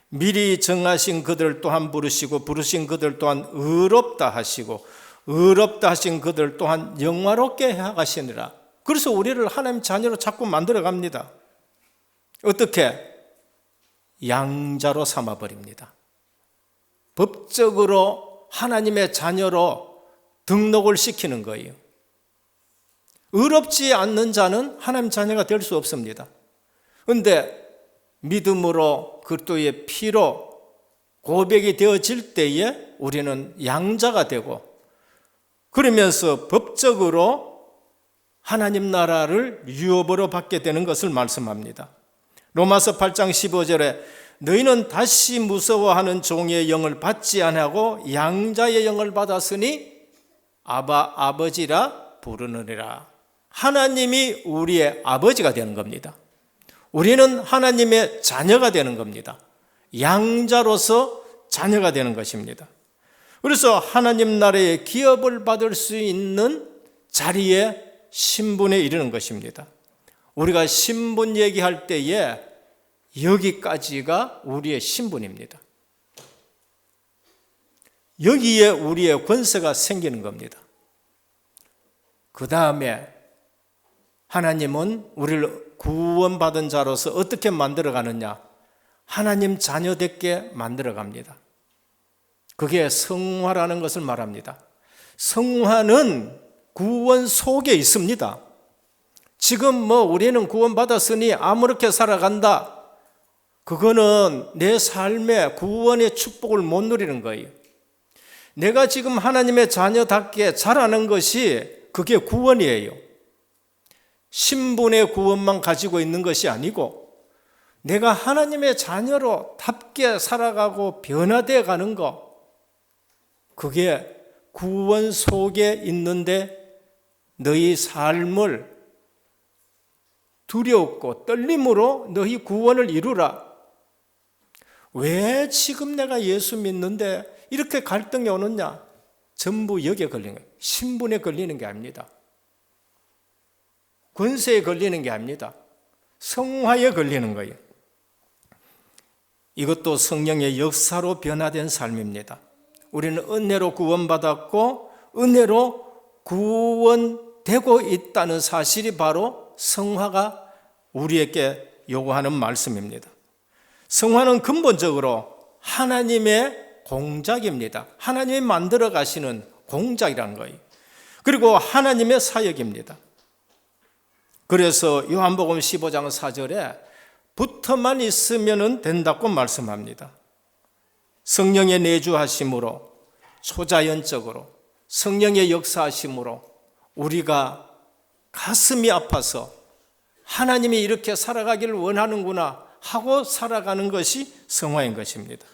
미리 정하신 그들 또한 부르시고 부르신 그들 또한 의롭다 하시고 의롭다 하신 그들 또한 영화롭게 하시니라. 그래서 우리를 하나님 자녀로 자꾸 만들어 갑니다. 어떻게? 양자로 삼아버립니다. 법적으로 하나님의 자녀로 등록을 시키는 거예요. 의롭지 않는 자는 하나님 자녀가 될 수 없습니다. 그런데 믿음으로 그리스도의 피로 고백이 되어질 때에 우리는 양자가 되고 그러면서 법적으로 하나님 나라를 유업으로 받게 되는 것을 말씀합니다. 로마서 8장 15절에 너희는 다시 무서워하는 종의 영을 받지 아니하고 양자의 영을 받았으니 아바 아버지라 부르느니라. 하나님이 우리의 아버지가 되는 겁니다. 우리는 하나님의 자녀가 되는 겁니다. 양자로서 자녀가 되는 것입니다. 그래서 하나님 나라의 기업을 받을 수 있는 자리에 신분에 이르는 것입니다. 우리가 신분 얘기할 때에 여기까지가 우리의 신분입니다. 여기에 우리의 권세가 생기는 겁니다. 그 다음에 하나님은 우리를 구원받은 자로서 어떻게 만들어가느냐? 하나님 자녀되게 만들어갑니다. 그게 성화라는 것을 말합니다. 성화는 구원 속에 있습니다. 지금 우리는 구원받았으니 아무렇게 살아간다. 그거는 내 삶의 구원의 축복을 못 누리는 거예요. 내가 지금 하나님의 자녀답게 자라는 것이 그게 구원이에요. 신분의 구원만 가지고 있는 것이 아니고 내가 하나님의 자녀로 답게 살아가고 변화되어 가는 것, 그게 구원 속에 있는데 너희 삶을 두렵고 떨림으로 너희 구원을 이루라. 왜 지금 내가 예수 믿는데 이렇게 갈등이 오느냐? 전부 여기에 걸리는 거예요. 신분에 걸리는 게 아닙니다. 권세에 걸리는 게 아닙니다. 성화에 걸리는 거예요. 이것도 성령의 역사로 변화된 삶입니다. 우리는 은혜로 구원받았고 은혜로 구원되고 있다는 사실이 바로 성화가 우리에게 요구하는 말씀입니다. 성화는 근본적으로 하나님의 공작입니다. 하나님이 만들어 가시는 공작이라는 거예요. 그리고 하나님의 사역입니다. 그래서 요한복음 15장 4절에 붙어만 있으면 된다고 말씀합니다. 성령의 내주하심으로, 초자연적으로 성령의 역사하심으로 우리가 가슴이 아파서 하나님이 이렇게 살아가기를 원하는구나 하고 살아가는 것이 성화인 것입니다.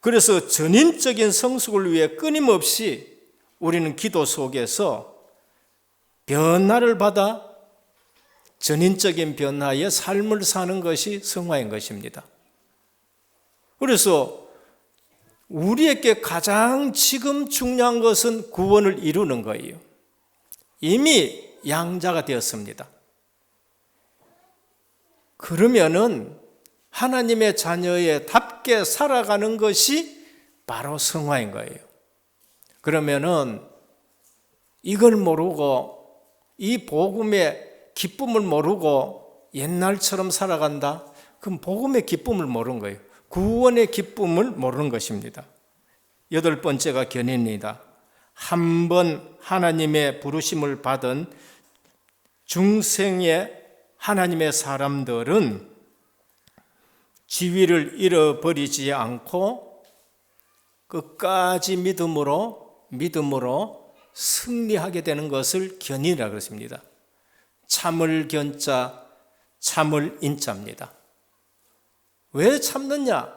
그래서 전인적인 성숙을 위해 끊임없이 우리는 기도 속에서 변화를 받아 전인적인 변화의 삶을 사는 것이 성화인 것입니다. 그래서 우리에게 가장 지금 중요한 것은 구원을 이루는 거예요. 이미 양자가 되었습니다. 그러면은 하나님의 자녀에 답게 살아가는 것이 바로 성화인 거예요. 그러면은 이걸 모르고 이 복음의 기쁨을 모르고 옛날처럼 살아간다? 그럼 복음의 기쁨을 모르는 거예요. 구원의 기쁨을 모르는 것입니다. 8번째가 견해입니다. 한 번 하나님의 부르심을 받은 중생의 하나님의 사람들은 지위를 잃어버리지 않고 끝까지 믿음으로 승리하게 되는 것을 견이라고 했습니다. 참을 견자, 참을 인자입니다. 왜 참느냐?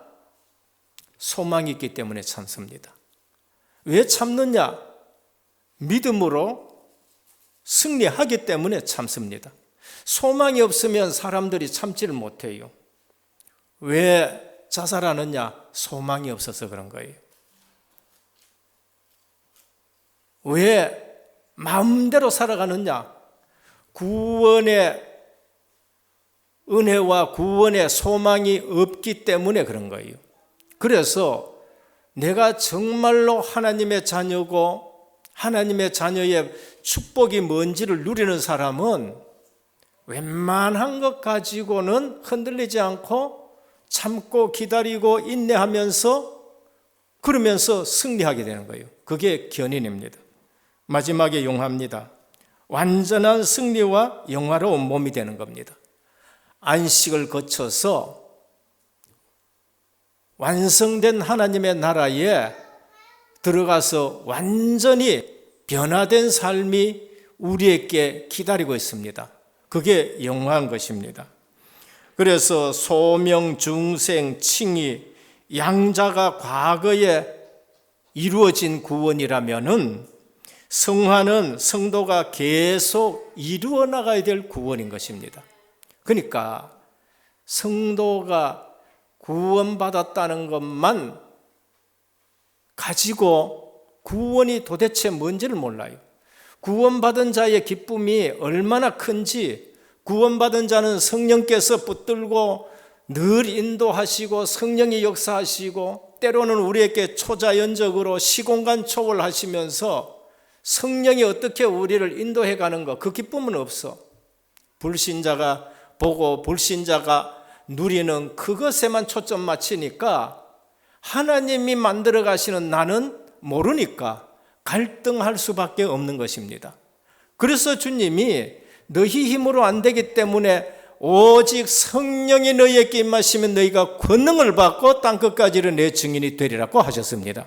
소망이 있기 때문에 참습니다. 왜 참느냐? 믿음으로 승리하기 때문에 참습니다. 소망이 없으면 사람들이 참지를 못해요. 왜 자살하느냐? 소망이 없어서 그런 거예요. 왜 마음대로 살아가느냐? 구원의 은혜와 구원의 소망이 없기 때문에 그런 거예요. 그래서 내가 정말로 하나님의 자녀고 하나님의 자녀의 축복이 뭔지를 누리는 사람은 웬만한 것 가지고는 흔들리지 않고 참고 기다리고 인내하면서 그러면서 승리하게 되는 거예요. 그게 견인입니다. 마지막에 용합니다. 완전한 승리와 영화로운 몸이 되는 겁니다. 안식을 거쳐서 완성된 하나님의 나라에 들어가서 완전히 변화된 삶이 우리에게 기다리고 있습니다. 그게 영화인 것입니다. 그래서 소명, 중생, 칭의, 양자가 과거에 이루어진 구원이라면은 성화는 성도가 계속 이루어 나가야 될 구원인 것입니다. 그러니까 성도가 구원받았다는 것만 가지고 구원이 도대체 뭔지를 몰라요. 구원받은 자의 기쁨이 얼마나 큰지, 구원받은 자는 성령께서 붙들고 늘 인도하시고 성령이 역사하시고 때로는 우리에게 초자연적으로 시공간 초월하시면서 성령이 어떻게 우리를 인도해 가는 것, 그 기쁨은 없어. 불신자가 보고 불신자가 누리는 그것에만 초점 맞추니까 하나님이 만들어 가시는 나는 모르니까 갈등할 수밖에 없는 것입니다. 그래서 주님이 너희 힘으로 안 되기 때문에 오직 성령이 너희에게 임하시면 너희가 권능을 받고 땅끝까지는 내 증인이 되리라고 하셨습니다.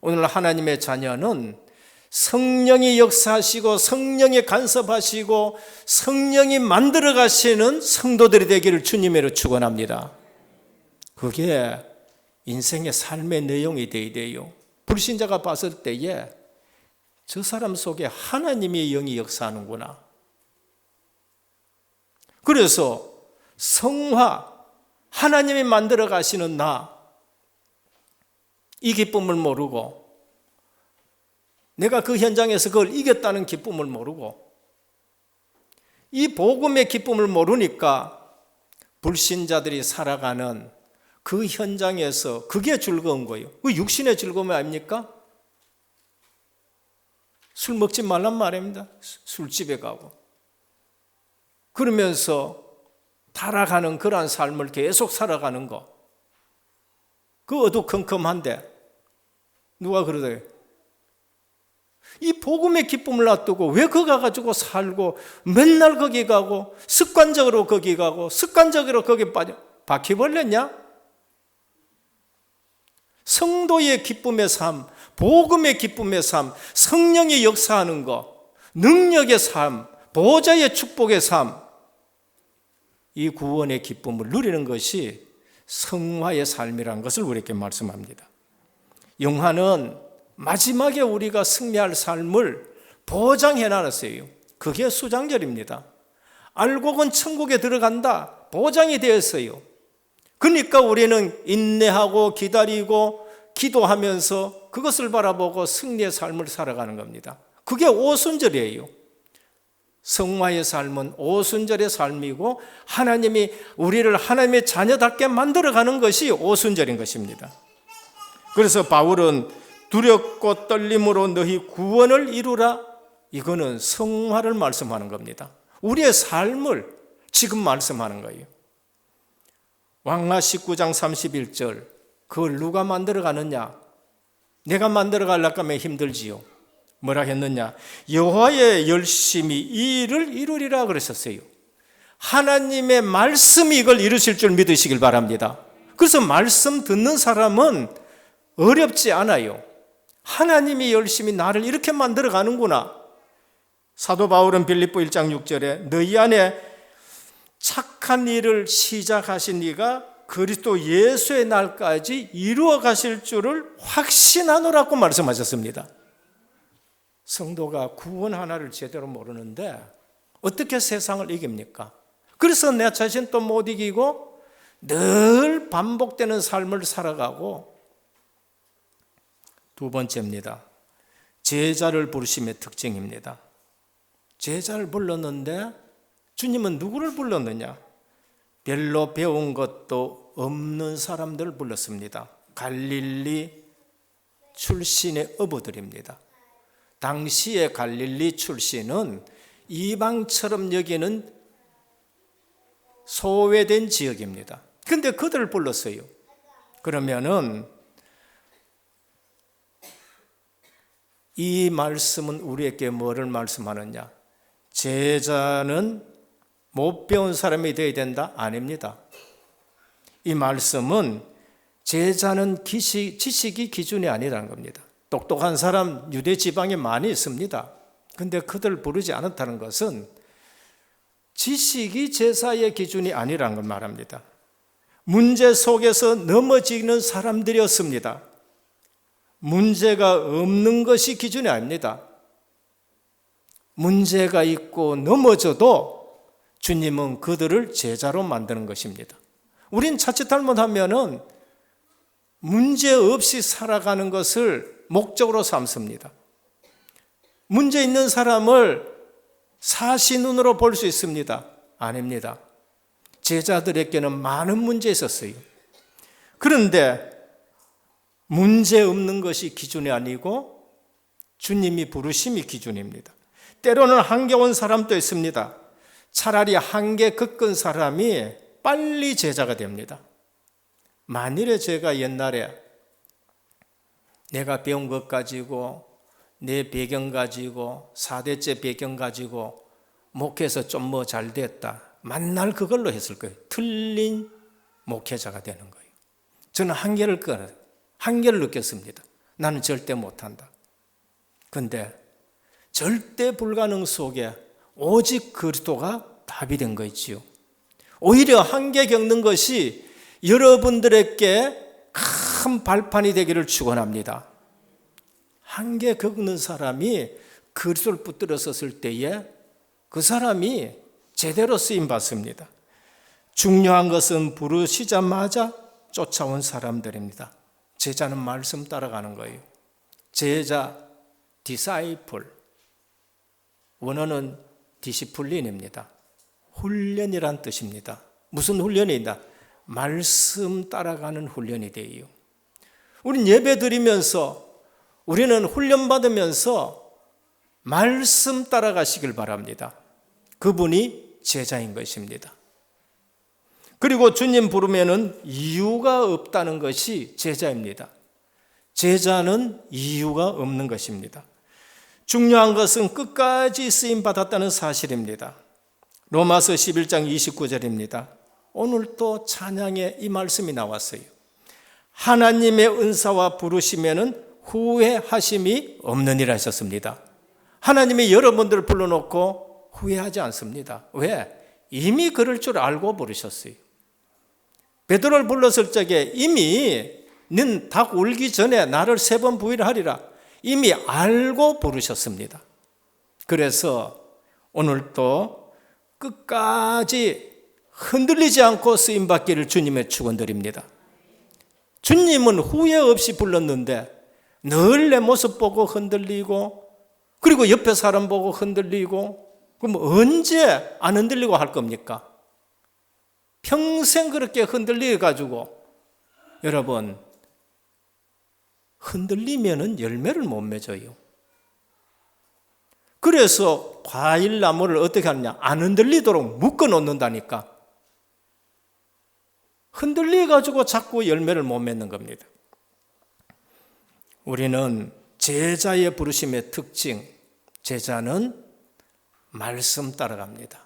오늘 하나님의 자녀는 성령이 역사하시고 성령이 간섭하시고 성령이 만들어 가시는 성도들이 되기를 주님으로 축원합니다. 그게 인생의 삶의 내용이 되어야 돼요. 불신자가 봤을 때에 저 사람 속에 하나님의 영이 역사하는구나. 그래서 성화, 하나님이 만들어 가시는 나, 이 기쁨을 모르고 내가 그 현장에서 그걸 이겼다는 기쁨을 모르고 이 복음의 기쁨을 모르니까 불신자들이 살아가는 그 현장에서 그게 즐거운 거예요. 그 육신의 즐거움이 아닙니까? 술 먹지 말란 말입니다. 술집에 가고 그러면서 타락하는 그러한 삶을 계속 살아가는 거, 그 어두컴컴한데 누가 그러대요? 이 복음의 기쁨을 놔두고 왜 거기 가가지고 살고 맨날 거기 가고 습관적으로 거기 가고 습관적으로 거기 빠져 바퀴벌레냐? 성도의 기쁨의 삶, 복음의 기쁨의 삶, 성령이 역사하는 것, 능력의 삶, 보좌의 축복의 삶, 이 구원의 기쁨을 누리는 것이 성화의 삶이라는 것을 우리에게 말씀합니다. 영화는 마지막에 우리가 승리할 삶을 보장해 놨어요. 그게 수장절입니다. 알곡은 천국에 들어간다, 보장이 되었어요. 그러니까 우리는 인내하고 기다리고 기도하면서 그것을 바라보고 승리의 삶을 살아가는 겁니다. 그게 오순절이에요. 성화의 삶은 오순절의 삶이고 하나님이 우리를 하나님의 자녀답게 만들어가는 것이 오순절인 것입니다. 그래서 바울은 두렵고 떨림으로 너희 구원을 이루라, 이거는 성화를 말씀하는 겁니다. 우리의 삶을 지금 말씀하는 거예요. 왕하 19장 31절, 그걸 누가 만들어가느냐? 내가 만들어가려고 하면 힘들지요. 뭐라 했느냐? 여호와의 열심히 이 일을 이루리라 그랬었어요. 하나님의 말씀이 이걸 이루실 줄 믿으시길 바랍니다. 그래서 말씀 듣는 사람은 어렵지 않아요. 하나님이 열심히 나를 이렇게 만들어 가는구나. 사도 바울은 빌립보 1장 6절에 너희 안에 착한 일을 시작하신 이가 그리스도 예수의 날까지 이루어 가실 줄을 확신하노라고 말씀하셨습니다. 성도가 구원 하나를 제대로 모르는데 어떻게 세상을 이깁니까? 그래서 내 자신 또 못 이기고 늘 반복되는 삶을 살아가고, 두 번째입니다. 제자를 부르심의 특징입니다. 제자를 불렀는데 주님은 누구를 불렀느냐? 별로 배운 것도 없는 사람들을 불렀습니다. 갈릴리 출신의 어부들입니다. 당시의 갈릴리 출신은 이방처럼 여기는 소외된 지역입니다. 그런데 그들을 불렀어요. 그러면은 이 말씀은 우리에게 뭐를 말씀하느냐? 제자는 못 배운 사람이 되어야 된다? 아닙니다. 이 말씀은 제자는 지식이 기준이 아니라는 겁니다. 똑똑한 사람 유대 지방에 많이 있습니다. 그런데 그들을 부르지 않았다는 것은 지식이 제사의 기준이 아니라는 걸 말합니다. 문제 속에서 넘어지는 사람들이었습니다. 문제가 없는 것이 기준이 아닙니다. 문제가 있고 넘어져도 주님은 그들을 제자로 만드는 것입니다. 우린 자칫 잘못하면은 문제 없이 살아가는 것을 목적으로 삼습니다. 문제 있는 사람을 사시 눈으로 볼 수 있습니다. 아닙니다. 제자들에게는 많은 문제 있었어요. 그런데 문제 없는 것이 기준이 아니고 주님이 부르심이 기준입니다. 때로는 한계 온 사람도 있습니다. 차라리 한계 겪은 사람이 빨리 제자가 됩니다. 만일에 제가 옛날에 내가 배운 것 가지고 내 배경 가지고 4대째 배경 가지고 목회에서 좀 뭐 잘 됐다, 만날 그걸로 했을 거예요. 틀린 목회자가 되는 거예요. 저는 한계를 느꼈습니다. 나는 절대 못한다. 그런데 절대 불가능 속에 오직 그리스도가 답이 된 거지요. 오히려 한계 겪는 것이 여러분들에게 큰 발판이 되기를 축원합니다. 한계 겪는 사람이 그리스도를 붙들었을 때에 그 사람이 제대로 쓰임 받습니다. 중요한 것은 부르시자마자 쫓아온 사람들입니다. 제자는 말씀 따라가는 거예요. 제자, 디사이플, 원어는 디시플린입니다. 훈련이란 뜻입니다. 무슨 훈련이다? 말씀 따라가는 훈련이 돼요. 우린 예배 드리면서 우리는 훈련받으면서 말씀 따라가시길 바랍니다. 그분이 제자인 것입니다. 그리고 주님 부르면은 이유가 없다는 것이 제자입니다. 제자는 이유가 없는 것입니다. 중요한 것은 끝까지 쓰임 받았다는 사실입니다. 로마서 11장 29절입니다. 오늘 또 찬양에 이 말씀이 나왔어요. 하나님의 은사와 부르시면은 후회하심이 없느니라 하셨습니다. 하나님이 여러분들을 불러놓고 후회하지 않습니다. 왜? 이미 그럴 줄 알고 부르셨어요. 베드로를 불렀을 적에 이미 는 닭 울기 전에 나를 3번 부인하리라 이미 알고 부르셨습니다. 그래서 오늘도 끝까지 흔들리지 않고 쓰임받기를 주님의 축원드립니다. 주님은 후회 없이 불렀는데 늘 내 모습 보고 흔들리고 그리고 옆에 사람 보고 흔들리고 그럼 언제 안 흔들리고 할 겁니까? 평생 그렇게 흔들려가지고 여러분 흔들리면은 열매를 못 맺어요. 그래서 과일나무를 어떻게 하느냐? 안 흔들리도록 묶어 놓는다니까. 흔들려가지고 자꾸 열매를 못 맺는 겁니다. 우리는 제자의 부르심의 특징, 제자는 말씀 따라갑니다.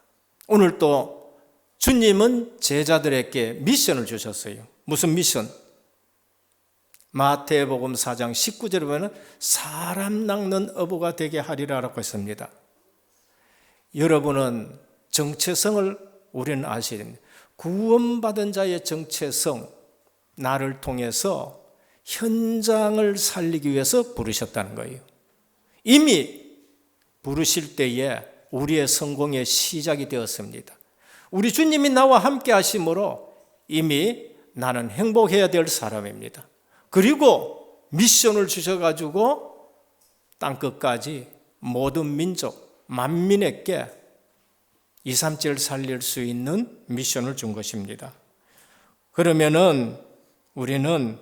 오늘 또 주님은 제자들에게 미션을 주셨어요. 무슨 미션? 마태복음 4장 19절에 보면 사람 낚는 어부가 되게 하리라라고 했습니다. 여러분은 정체성을 우리는 아셔야 됩니다. 구원받은 자의 정체성, 나를 통해서 현장을 살리기 위해서 부르셨다는 거예요. 이미 부르실 때에 우리의 성공의 시작이 되었습니다. 우리 주님이 나와 함께 하심으로 이미 나는 행복해야 될 사람입니다. 그리고 미션을 주셔가지고 땅끝까지 모든 민족, 만민에게 2, 3절 살릴 수 있는 미션을 준 것입니다. 그러면은 우리는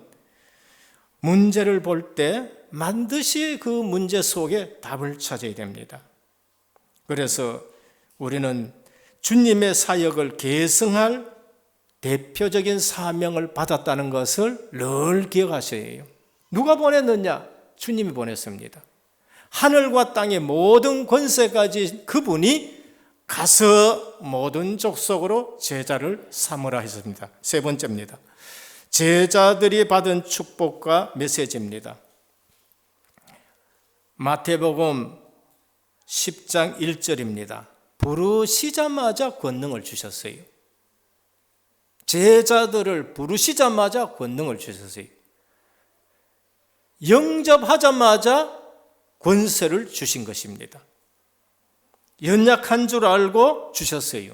문제를 볼 때 반드시 그 문제 속에 답을 찾아야 됩니다. 그래서 우리는 주님의 사역을 계승할 대표적인 사명을 받았다는 것을 늘 기억하셔야 해요. 누가 보냈느냐? 주님이 보냈습니다. 하늘과 땅의 모든 권세까지 그분이 가서 모든 족속으로 제자를 삼으라 했습니다. 3번째입니다. 제자들이 받은 축복과 메시지입니다. 마태복음 10장 1절입니다. 부르시자마자 권능을 주셨어요. 제자들을 부르시자마자 권능을 주셨어요. 영접하자마자 권세를 주신 것입니다. 연약한 줄 알고 주셨어요.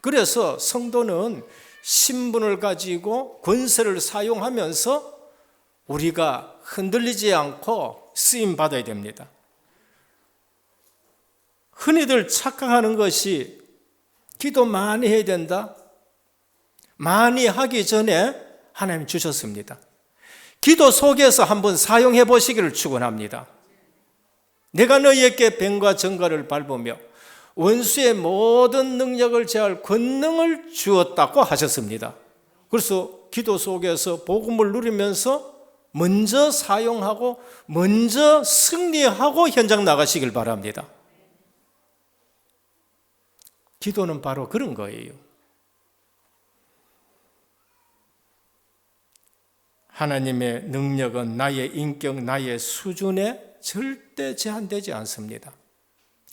그래서 성도는 신분을 가지고 권세를 사용하면서 우리가 흔들리지 않고 쓰임 받아야 됩니다. 흔히들 착각하는 것이 기도 많이 해야 된다. 많이 하기 전에 하나님 주셨습니다. 기도 속에서 한번 사용해 보시기를 축원합니다. 내가 너희에게 뱀과 정갈을 밟으며 원수의 모든 능력을 제할 권능을 주었다고 하셨습니다. 그래서 기도 속에서 복음을 누리면서 먼저 사용하고 먼저 승리하고 현장 나가시길 바랍니다. 기도는 바로 그런 거예요. 하나님의 능력은 나의 인격, 나의 수준에 절대 제한되지 않습니다.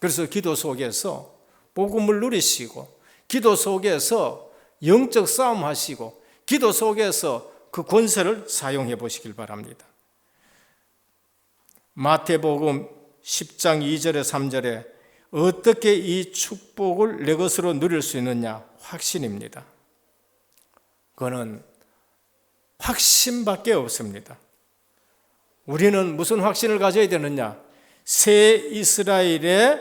그래서 기도 속에서 복음을 누리시고, 기도 속에서 영적 싸움 하시고, 기도 속에서 그 권세를 사용해 보시길 바랍니다. 마태복음 10장 2절에 3절에 어떻게 이 축복을 내 것으로 누릴 수 있느냐? 확신입니다. 그거는 확신밖에 없습니다. 우리는 무슨 확신을 가져야 되느냐? 새 이스라엘의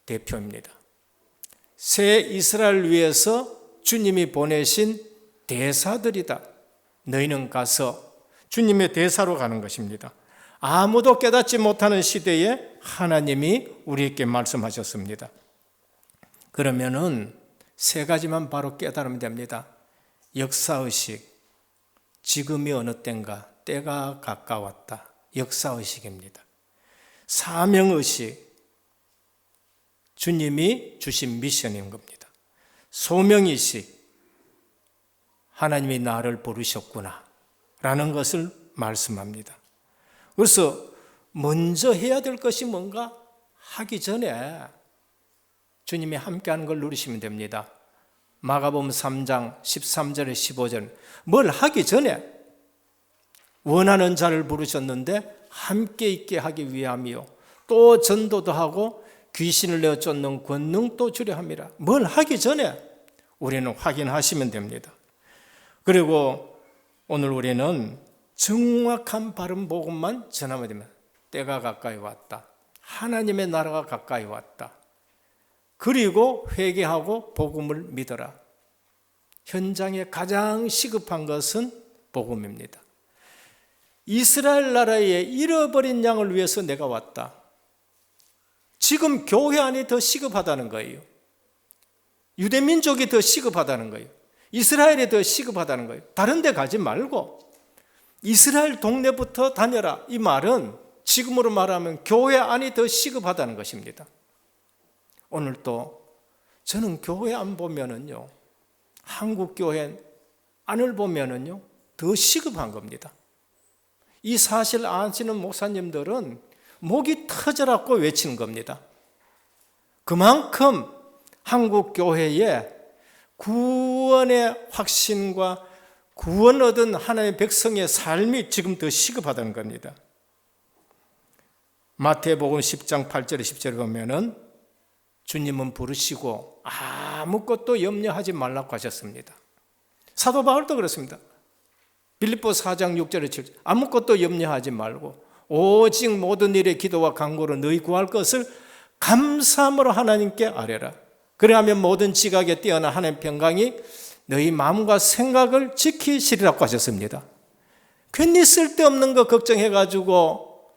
대표입니다. 새 이스라엘을 위해서 주님이 보내신 대사들이다. 너희는 가서 주님의 대사로 가는 것입니다. 아무도 깨닫지 못하는 시대에 하나님이 우리에게 말씀하셨습니다. 그러면은 세 가지만 바로 깨달으면 됩니다. 역사의식, 지금이 어느 때인가, 때가 가까웠다. 역사의식입니다. 사명의식, 주님이 주신 미션인 겁니다. 소명의식, 하나님이 나를 부르셨구나 라는 것을 말씀합니다. 그래서 먼저 해야 될 것이 뭔가? 하기 전에 주님이 함께하는 걸 누리시면 됩니다. 마가복음 3장 13절에 15절, 뭘 하기 전에 원하는 자를 부르셨는데 함께 있게 하기 위함이요, 또 전도도 하고 귀신을 내어 쫓는 권능도 주려 함이라. 뭘 하기 전에 우리는 확인하시면 됩니다. 그리고 오늘 우리는 정확한 바른 복음만 전하면 됩니다. 때가 가까이 왔다. 하나님의 나라가 가까이 왔다. 그리고 회개하고 복음을 믿어라. 현장에 가장 시급한 것은 복음입니다. 이스라엘 나라의 잃어버린 양을 위해서 내가 왔다. 지금 교회 안이 더 시급하다는 거예요. 유대민족이 더 시급하다는 거예요. 이스라엘이 더 시급하다는 거예요. 다른 데 가지 말고 이스라엘 동네부터 다녀라. 이 말은 지금으로 말하면 교회 안이 더 시급하다는 것입니다. 오늘 또 저는 교회 안 보면은요, 한국 교회 안을 보면은요, 더 시급한 겁니다. 이 사실 아시는 목사님들은 목이 터져라고 외치는 겁니다. 그만큼 한국 교회에 구원의 확신과 구원 얻은 하나님의 백성의 삶이 지금 더 시급하다는 겁니다. 마태복음 10장 8절에 10절에 보면은 주님은 부르시고 아무것도 염려하지 말라고 하셨습니다. 사도 바울도 그렇습니다. 빌립보 4장 6절에 7절, 아무것도 염려하지 말고 오직 모든 일에 기도와 간구로 너희 구할 것을 감사함으로 하나님께 아뢰라. 그래야면 모든 지각에 뛰어난 하나님의 평강이 너희 마음과 생각을 지키시리라고 하셨습니다. 괜히 쓸데없는 거 걱정해가지고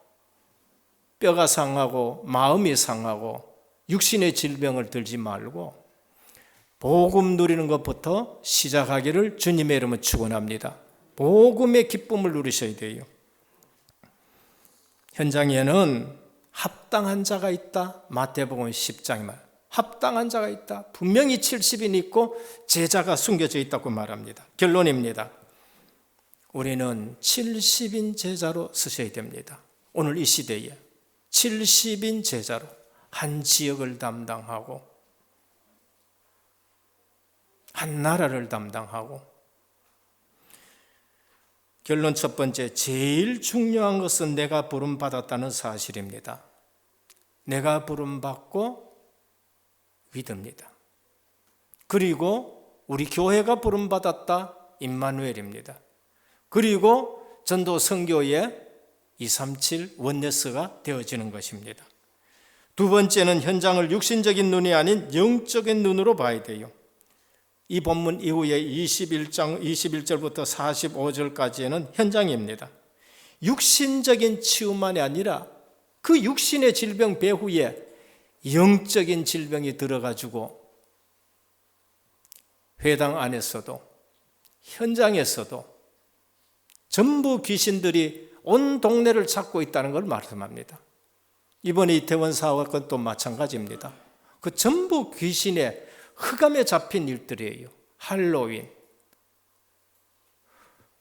뼈가 상하고 마음이 상하고 육신의 질병을 들지 말고 복음 누리는 것부터 시작하기를 주님의 이름으로 축원합니다. 복음의 기쁨을 누리셔야 돼요. 현장에는 합당한 자가 있다. 마태복음 10장에 말. 합당한 자가 있다. 분명히 70인이 있고 제자가 숨겨져 있다고 말합니다. 결론입니다. 우리는 70인 제자로 쓰셔야 됩니다. 오늘 이 시대에 70인 제자로 한 지역을 담당하고 한 나라를 담당하고, 결론 첫 번째, 제일 중요한 것은 내가 부름받았다는 사실입니다. 내가 부름받고 믿습니다. 그리고 우리 교회가 부름받았다, 임마누엘입니다. 그리고 전도 선교의 237 원네스가 되어지는 것입니다. 두 번째는 현장을 육신적인 눈이 아닌 영적인 눈으로 봐야 돼요. 이 본문 이후에 21장 21절부터 45절까지는 현장입니다. 육신적인 치유만이 아니라 그 육신의 질병 배후에 영적인 질병이 들어가지고 회당 안에서도 현장에서도 전부 귀신들이 온 동네를 찾고 있다는 걸 말씀합니다. 이번에 이태원 사건도 마찬가지입니다. 그 전부 귀신의 흑암에 잡힌 일들이에요. 할로윈.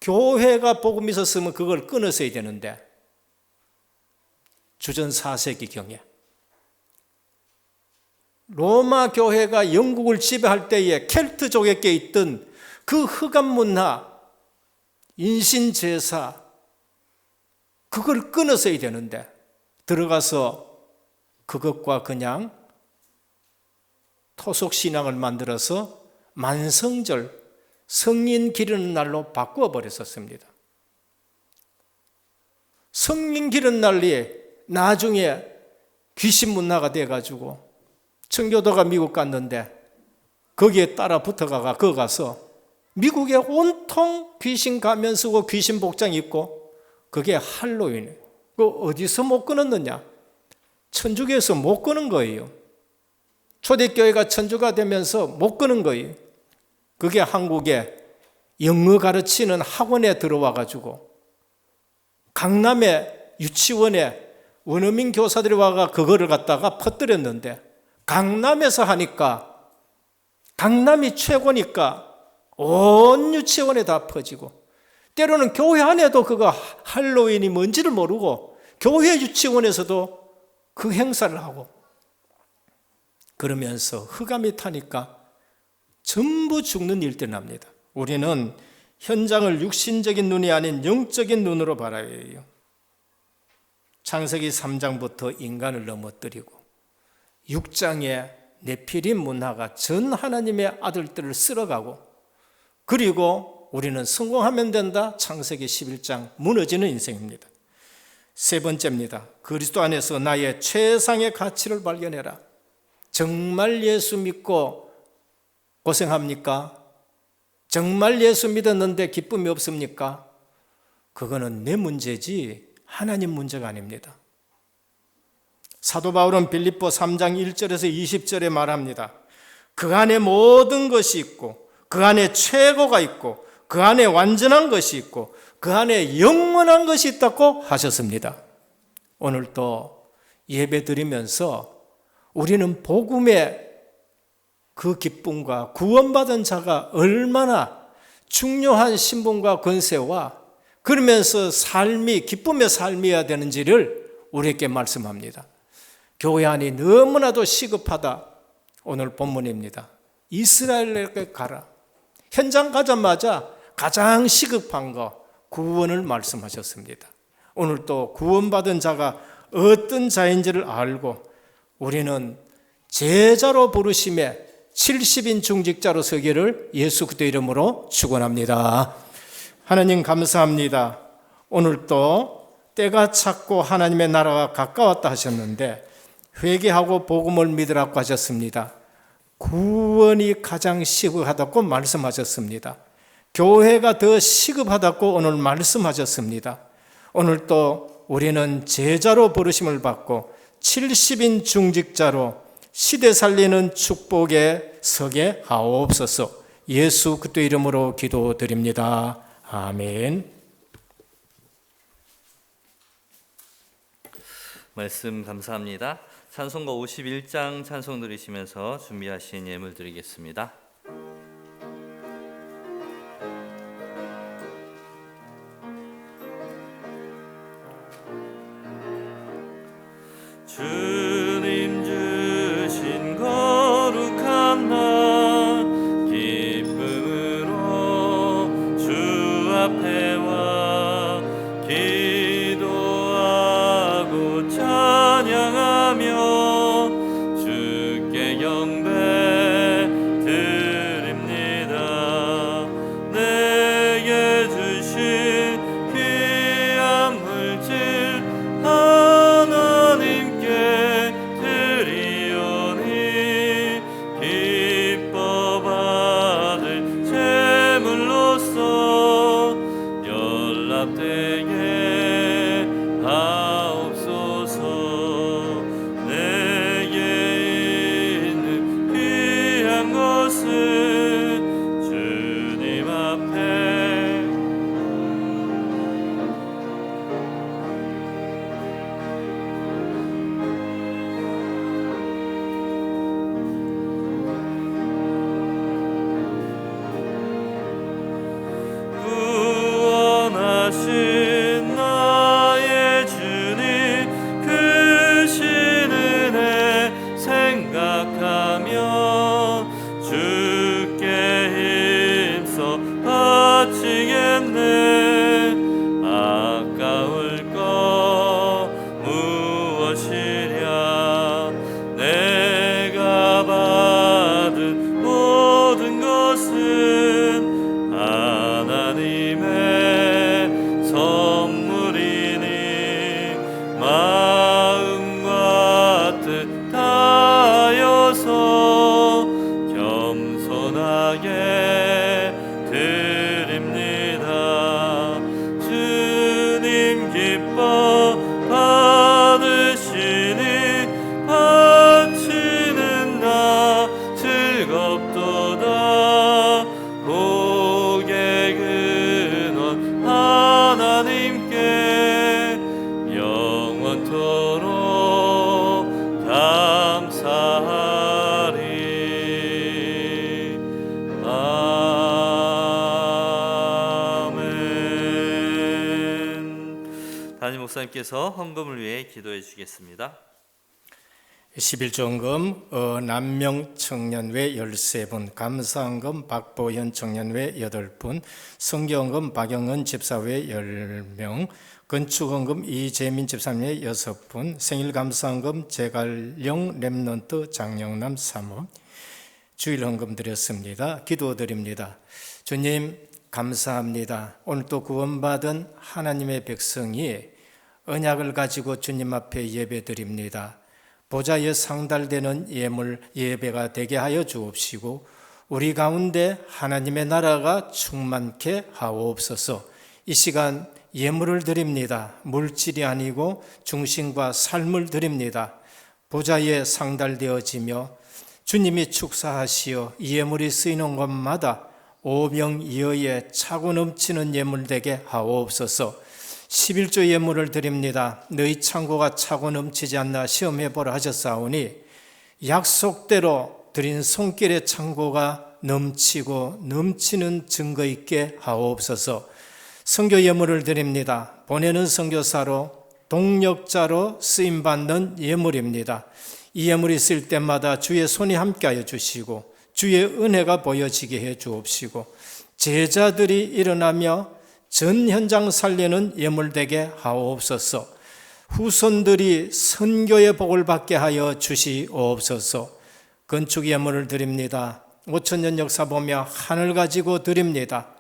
교회가 복음이 있었으면 그걸 끊었어야 되는데 주전 4세기경에 로마 교회가 영국을 지배할 때에 켈트족에게 있던 그 흑암 문화, 인신제사, 그걸 끊어서야 되는데 들어가서 그것과 그냥 토속신앙을 만들어서 만성절, 성인 기르는 날로 바꾸어 버렸었습니다. 성인 기르는 날이 나중에 귀신 문화가 돼가지고 청교도가 미국 갔는데 거기에 따라 붙어가 거 가서 미국에 온통 귀신 가면 쓰고 귀신 복장 입고 그게 할로윈. 그 어디서 못 끊었느냐? 천주교에서 못 끊은 거예요. 초대교회가 천주가 되면서 못 끊은 거예요. 그게 한국에 영어 가르치는 학원에 들어와 가지고 강남의 유치원에 원어민 교사들이 와가 그거를 갖다가 퍼뜨렸는데 강남에서 하니까 강남이 최고니까 온 유치원에 다 퍼지고 때로는 교회 안에도 그거 할로윈이 뭔지를 모르고 교회 유치원에서도 그 행사를 하고 그러면서 흑암이 타니까 전부 죽는 일들이 납니다. 우리는 현장을 육신적인 눈이 아닌 영적인 눈으로 바라야 해요. 창세기 3장부터 인간을 넘어뜨리고 6장에 네피림 문화가 전 하나님의 아들들을 쓸어가고 그리고 우리는 성공하면 된다. 창세기 11장 무너지는 인생입니다. 세 번째입니다. 그리스도 안에서 나의 최상의 가치를 발견해라. 정말 예수 믿고 고생합니까? 정말 예수 믿었는데 기쁨이 없습니까? 그거는 내 문제지 하나님 문제가 아닙니다. 사도 바울은 빌립보 3장 1절에서 20절에 말합니다. 그 안에 모든 것이 있고 그 안에 최고가 있고 그 안에 완전한 것이 있고 그 안에 영원한 것이 있다고 하셨습니다. 오늘 또 예배 드리면서 우리는 복음의 그 기쁨과 구원받은 자가 얼마나 중요한 신분과 권세와 그러면서 삶이 기쁨의 삶이어야 되는지를 우리에게 말씀합니다. 교회 안이 너무나도 시급하다. 오늘 본문입니다. 이스라엘에게 가라. 현장 가자마자 가장 시급한 거 구원을 말씀하셨습니다. 오늘 또 구원받은 자가 어떤 자인지를 알고 우리는 제자로 부르심에 70인 중직자로 서기를 예수 그리스도 이름으로 축원합니다. 하나님 감사합니다. 오늘 또 때가 찼고 하나님의 나라가 가까웠다 하셨는데 회개하고 복음을 믿으라고 하셨습니다. 구원이 가장 시급하다고 말씀하셨습니다. 교회가 더 시급하다고 오늘 말씀하셨습니다. 오늘 또 우리는 제자로 부르심을 받고 70인 중직자로 시대 살리는 축복에 서게 하옵소서. 예수 그리스도 이름으로 기도드립니다. 아멘. 말씀 감사합니다. 찬송가 51장 찬송 들으시면서 준비하신 예물 드리겠습니다. 주님 주신 거룩한 날 기쁨으로 주 앞에 와 기도하고 찬양하며 주께 경배 드립니다. 내게 주신 귀한 물질 하나님께 드리오니 기뻐 받을 제물로서 연락되게 하옵소서. 내 기뻐 받으시니 바치는 나 즐겁도다. 복의 근원 하나님께 영원토록 감사하리. 아멘. 담임 목사님께서 헌금을 위해 기도해 주시겠습니다. 11조헌금 남명 청년회 13분, 감사헌금 박보현 청년회 8분, 성교헌금 박영은 집사회 10명, 건축헌금 이재민 집사회 6분, 생일감사헌금 제갈령 렘넌트 장영남 사모, 주일헌금 드렸습니다. 기도드립니다. 주님 감사합니다. 오늘 또 구원받은 하나님의 백성이 언약을 가지고 주님 앞에 예배드립니다. 보좌에 상달되는 예물 예배가 되게 하여 주옵시고 우리 가운데 하나님의 나라가 충만케 하옵소서. 이 시간 예물을 드립니다. 물질이 아니고 중심과 삶을 드립니다. 보좌에 상달되어지며 주님이 축사하시어 이 예물이 쓰이는 곳마다 오병이어에 차고 넘치는 예물 되게 하옵소서. 11조 예물을 드립니다. 너희 창고가 차고 넘치지 않나 시험해보라 하셨사오니 약속대로 드린 손길의 창고가 넘치고 넘치는 증거 있게 하옵소서. 선교 예물을 드립니다. 보내는 선교사로 동력자로 쓰임받는 예물입니다. 이 예물이 쓸 때마다 주의 손이 함께하여 주시고 주의 은혜가 보여지게 해 주옵시고 제자들이 일어나며 전 현장 살리는 예물되게 하옵소서. 후손들이 선교의 복을 받게 하여 주시옵소서. 건축 예물을 드립니다. 5,000년 역사 보며 하늘 가지고 드립니다.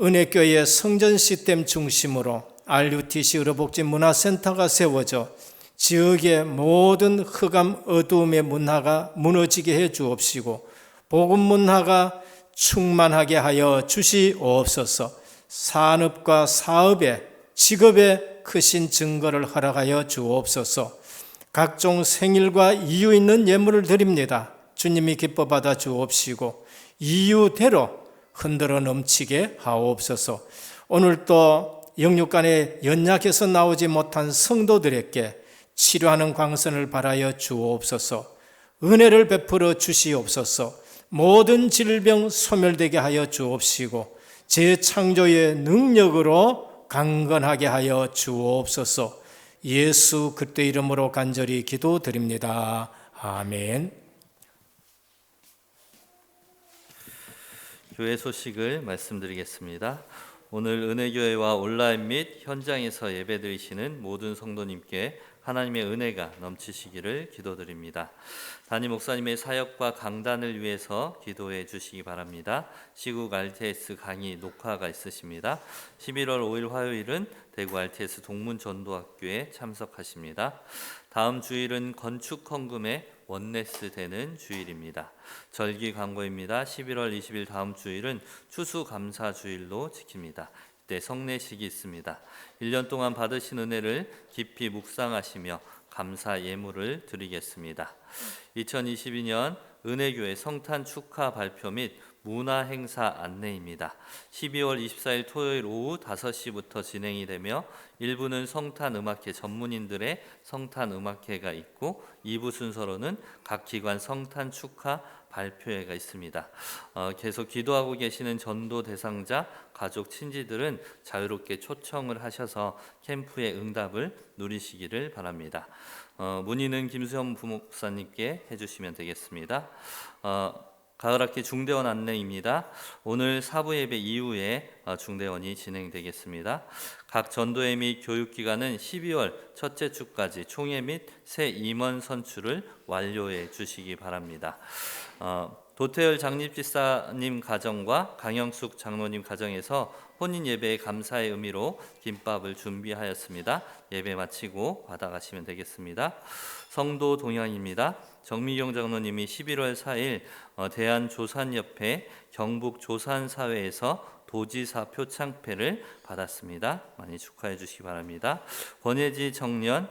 은혜교회 성전 시스템 중심으로 RUTC 의료복지 문화센터가 세워져 지역의 모든 흑암 어두움의 문화가 무너지게 해 주옵시고 복음 문화가 충만하게 하여 주시옵소서. 산업과 사업에 직업에 크신 증거를 허락하여 주옵소서. 각종 생일과 이유 있는 예물을 드립니다. 주님이 기뻐 받아 주옵시고 이유대로 흔들어 넘치게 하옵소서. 오늘 또 영육간에 연약해서 나오지 못한 성도들에게 치료하는 광선을 바라여 주옵소서. 은혜를 베풀어 주시옵소서. 모든 질병 소멸되게 하여 주옵시고 재창조의 능력으로 강건하게 하여 주옵소서. 예수 그리스도 이름으로 간절히 기도드립니다. 아멘. 교회 소식을 말씀드리겠습니다. 오늘 은혜교회와 온라인 및 현장에서 예배드리시는 모든 성도님께 하나님의 은혜가 넘치시기를 기도드립니다. 담임 목사님의 사역과 강단을 위해서 기도해 주시기 바랍니다. 시국 RTS 강의 녹화가 있으십니다. 11월 5일 화요일은 대구 RTS 동문전도학교에 참석하십니다. 다음 주일은 건축 헌금의 원네스 되는 주일입니다. 절기 광고입니다. 11월 20일 다음 주일은 추수감사 주일로 지킵니다. 이때 성례식이 있습니다. 1년 동안 받으신 은혜를 깊이 묵상하시며 감사 예물을 드리겠습니다. 2022년 은혜교회 성탄 축하 발표 및 문화 행사 안내입니다. 12월 24일 토요일 오후 5시부터 진행이 되며 1부는 성탄 음악회 전문인들의 성탄 음악회가 있고 2부 순서로는 각 기관 성탄 축하 발표회가 있습니다. 계속 기도하고 계시는 전도 대상자, 가족, 친지들은 자유롭게 초청을 하셔서 캠프의 응답을 누리시기를 바랍니다. 문의는 김수현 부목사님께 해주시면 되겠습니다. 가을학기 중대원 안내입니다. 오늘 사부 예배 이후에 중대원이 진행되겠습니다. 각 전도회 및 교육기관은 12월 첫째 주까지 총회 및 새 임원 선출을 완료해 주시기 바랍니다. 도태열 장립집사님 가정과 강영숙 장로님 가정에서 혼인 예배의 감사의 의미로 김밥을 준비하였습니다. 예배 마치고 받아가시면 되겠습니다. 성도 동향입니다. 정미경 장로님이 11월 4일 대한조산협회 경북조산사회에서 도지사 표창패를 받았습니다. 많이 축하해 주시기 바랍니다. 권혜지 청년,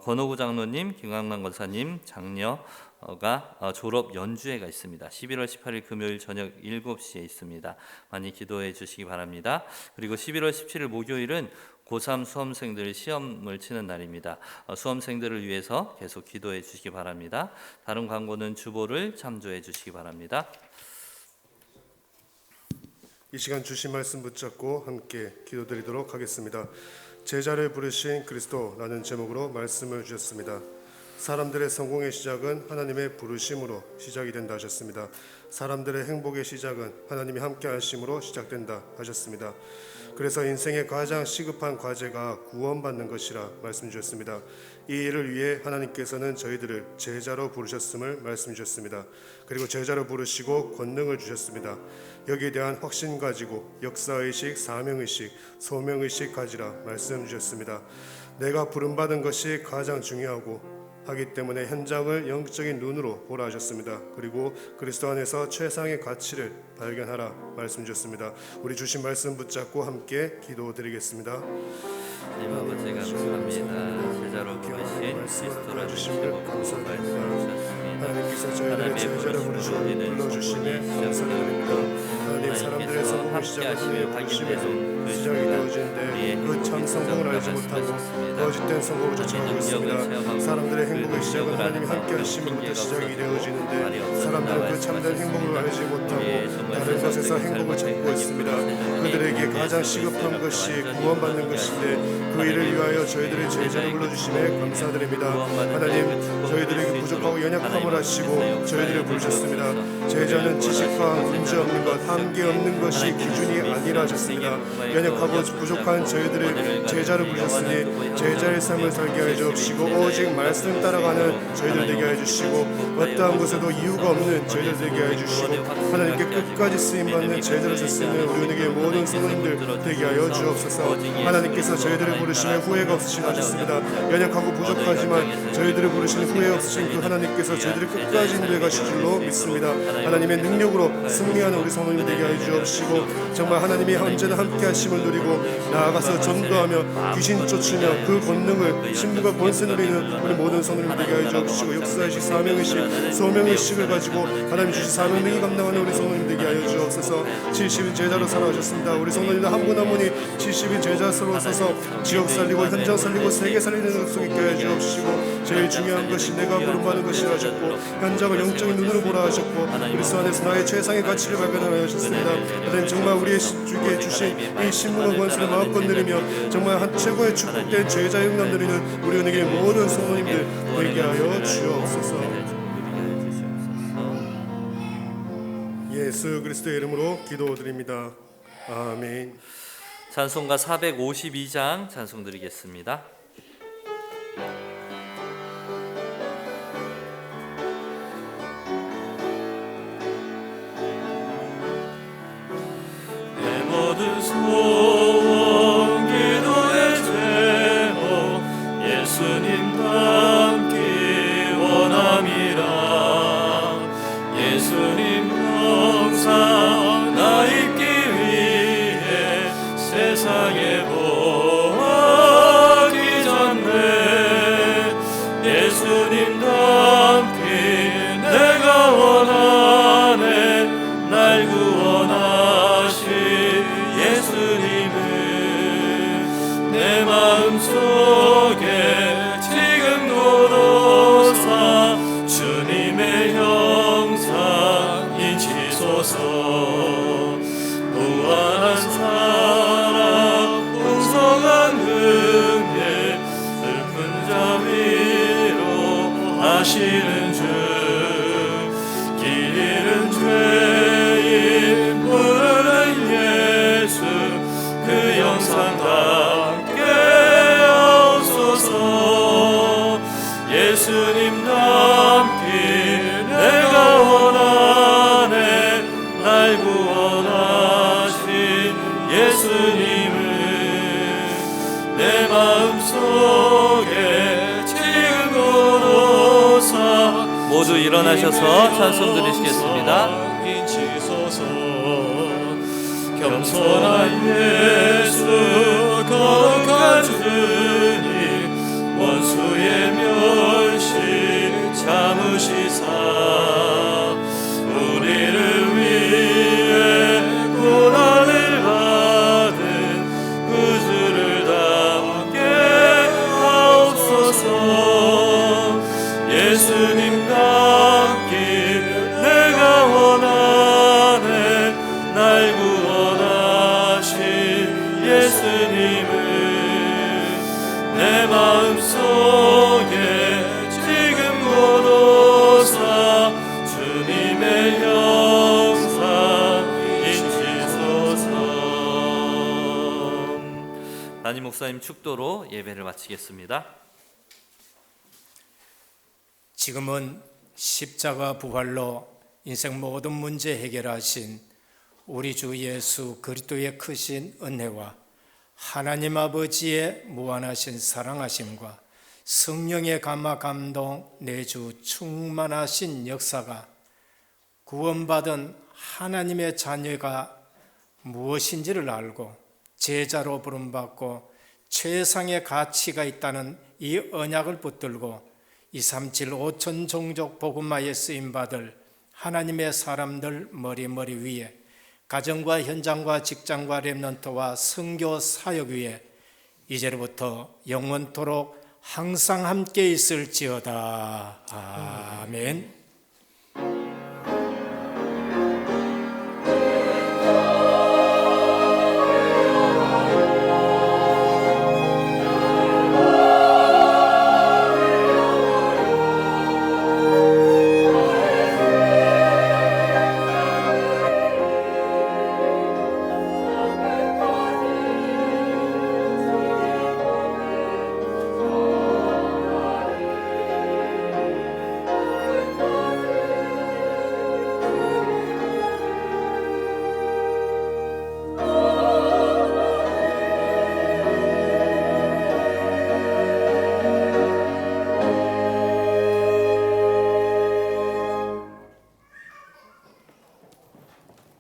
권호구 장로님, 김광란 권사님 장녀가 졸업 연주회가 있습니다. 11월 18일 금요일 저녁 7시에 있습니다. 많이 기도해 주시기 바랍니다. 그리고 11월 17일 목요일은 고3 수험생들 시험을 치는 날입니다. 수험생들을 위해서 계속 기도해 주시기 바랍니다. 다른 광고는 주보를 참조해 주시기 바랍니다. 이 시간 주신 말씀 붙잡고 함께 기도드리도록 하겠습니다. 제자를 부르신 그리스도라는 제목으로 말씀을 주셨습니다. 사람들의 성공의 시작은 하나님의 부르심으로 시작이 된다 하셨습니다. 사람들의 행복의 시작은 하나님이 함께 하심으로 시작된다 하셨습니다. 그래서 인생의 가장 시급한 과제가 구원받는 것이라 말씀 주셨습니다. 이 일을 위해 하나님께서는 저희들을 제자로 부르셨음을 말씀 주셨습니다. 그리고 제자로 부르시고 권능을 주셨습니다. 여기에 대한 확신 가지고 역사의식, 사명의식, 소명의식 가지라 말씀 주셨습니다. 내가 부름받은 것이 가장 중요하고 하기 때문에 현장을 영적인 눈으로 보라 하셨습니다. 그리고 그리스도 안에서 최상의 가치를 발견하라 말씀 주셨습니다. 우리 주신 말씀 붙잡고 함께 기도드리겠습니다. 하나님 아버지 감사합니다. 제자로 부르신 그리스도라는 제목으로 말씀 주셨습니다. 하나님께서 저희들의 제자로 불러주심에 감사드립니다. 하나님 사람들의 성공의 시작은 부르심에서 시작이 되어지는데 그 참 성공을 알지 못하고 거짓된 성공을 쫓아가고 있습니다. 사람들의 행복의 시작은 하나님이 함께 하심으로부터 시작이 되어지는데 사람들은 그 참된 행복을 알지 못하고 다른 것에서 행복을 찾고 있습니다. 그들에게 가장 시급한 것이 구원받는 것인데 그 일을 위하여 저희들의 제자를 불러주심에 감사드립니다. 하나님 저희들에게 부족하고 연약함을 하시고 저희들을 부르셨습니다. 제자는 지식과 문제 없는 것, 한계 없는 것이 기준이 아니라 하셨습니다. 연약하고 부족한 저희들을 제자로 부르셨으니 제자의 삶을 살게 하여 주시고 오직 말씀 따라가는 저희들 되게 하여 주시고 어떠한 것에도 이유가 없는 저희들 되게 하여 주시고 하나님께 끝까지 쓰임받는 제자로 쓰시는 우리에게 모든 성도님들 되게 하여 주옵소서. 하나님께서 저희들을 부르심에 후회가 없으시다 하셨습니다. 연약하고 부족하지만 저희들을 부르시는 후회 없으신 그 하나님께서 저희들을 끝까지 인도해 가실 줄로 믿습니다. 하나님의 능력으로 승리하는 우리 성도님 되게 하여 주옵시고 정말 하나님이 언제나 함께 하심을 누리고 나아가서 전도하며 귀신 쫓으며 그 권능을 신부가 권세 누리는 우리 모든 성도님 되게 하여 주옵시고 역사의식, 사명의식, 소명의식을 가지고 하나님 주신 사명 능히 감당하는 우리 성도님 되게 하여 주옵소서. 70인 제자로 살아가셨습니다. 우리 성도님들 한 분 한 분이 70인 제자로 서서 지역 살리고 현장 살리고 세계 살리는 수 있게 해 주옵시고 제일 중요한 것이 내가 부름받는 것이라 하셨고 현장을 영적인 눈으로 보라 하셨고 그리스도 안에서 나의 최상의 가치를 발견하여 하셨습니다. 하나님 정말 우리의 주께 주신 이 신문과 권세를 마음껏 누리며 정말 한 최고의 축복된 제자의 응답 누리는 우리 은혜의 모든 성도님들 되게 하여 주옵소서. 예수 그리스도의 이름으로 기도드립니다. 아멘. 찬송가 452장 찬송 드리겠습니다. 내 모든 소원 기도의 제목 예수님 닮기 원함이라. 예수님 영상 나 있기 위해 세상에 보기 전에 예수님 닮기 내가 원하네. 날 구원하신 예수님은 내 마음속에 지금도 도사 주님의 형상 인치소서. 무한한 사랑 풍성한 은혜 슬픈 자 위로 하시는 주. 길 잃은 죄인 부르는 예수 그 영상 담게 하옵소서. 예수님 닮기 내가 원하네. 날 구원하신 마음속에 지금으로서 모두 일어나셔서 찬송 드리시겠습니다. 인치소서. 겸손한 예수 거룩한 주님 원수의 멸시 참으시사 우리를 위해 고난을 받은 그 주를 담게 하옵소서. 예수님 닮기 내가 원하네 날 구원하신 예수님을 내 마음속에 지금 모도사 주님의 영상 인치소서. 담임 목사님 축도로 예배를 마치겠습니다. 지금은 십자가 부활로 인생 모든 문제 해결하신 우리 주 예수 그리스도의 크신 은혜와 하나님 아버지의 무한하신 사랑하심과 성령의 감화 감동 내주 충만하신 역사가 구원받은 하나님의 자녀가 무엇인지를 알고 제자로 부름받고 최상의 가치가 있다는 이 언약을 붙들고 237 5천 종족 복음화에 쓰임받을 하나님의 사람들 머리 위에 가정과 현장과 직장과 렘넌트와 선교 사역 위에 이제로부터 영원토록 항상 함께 있을지어다. 아멘.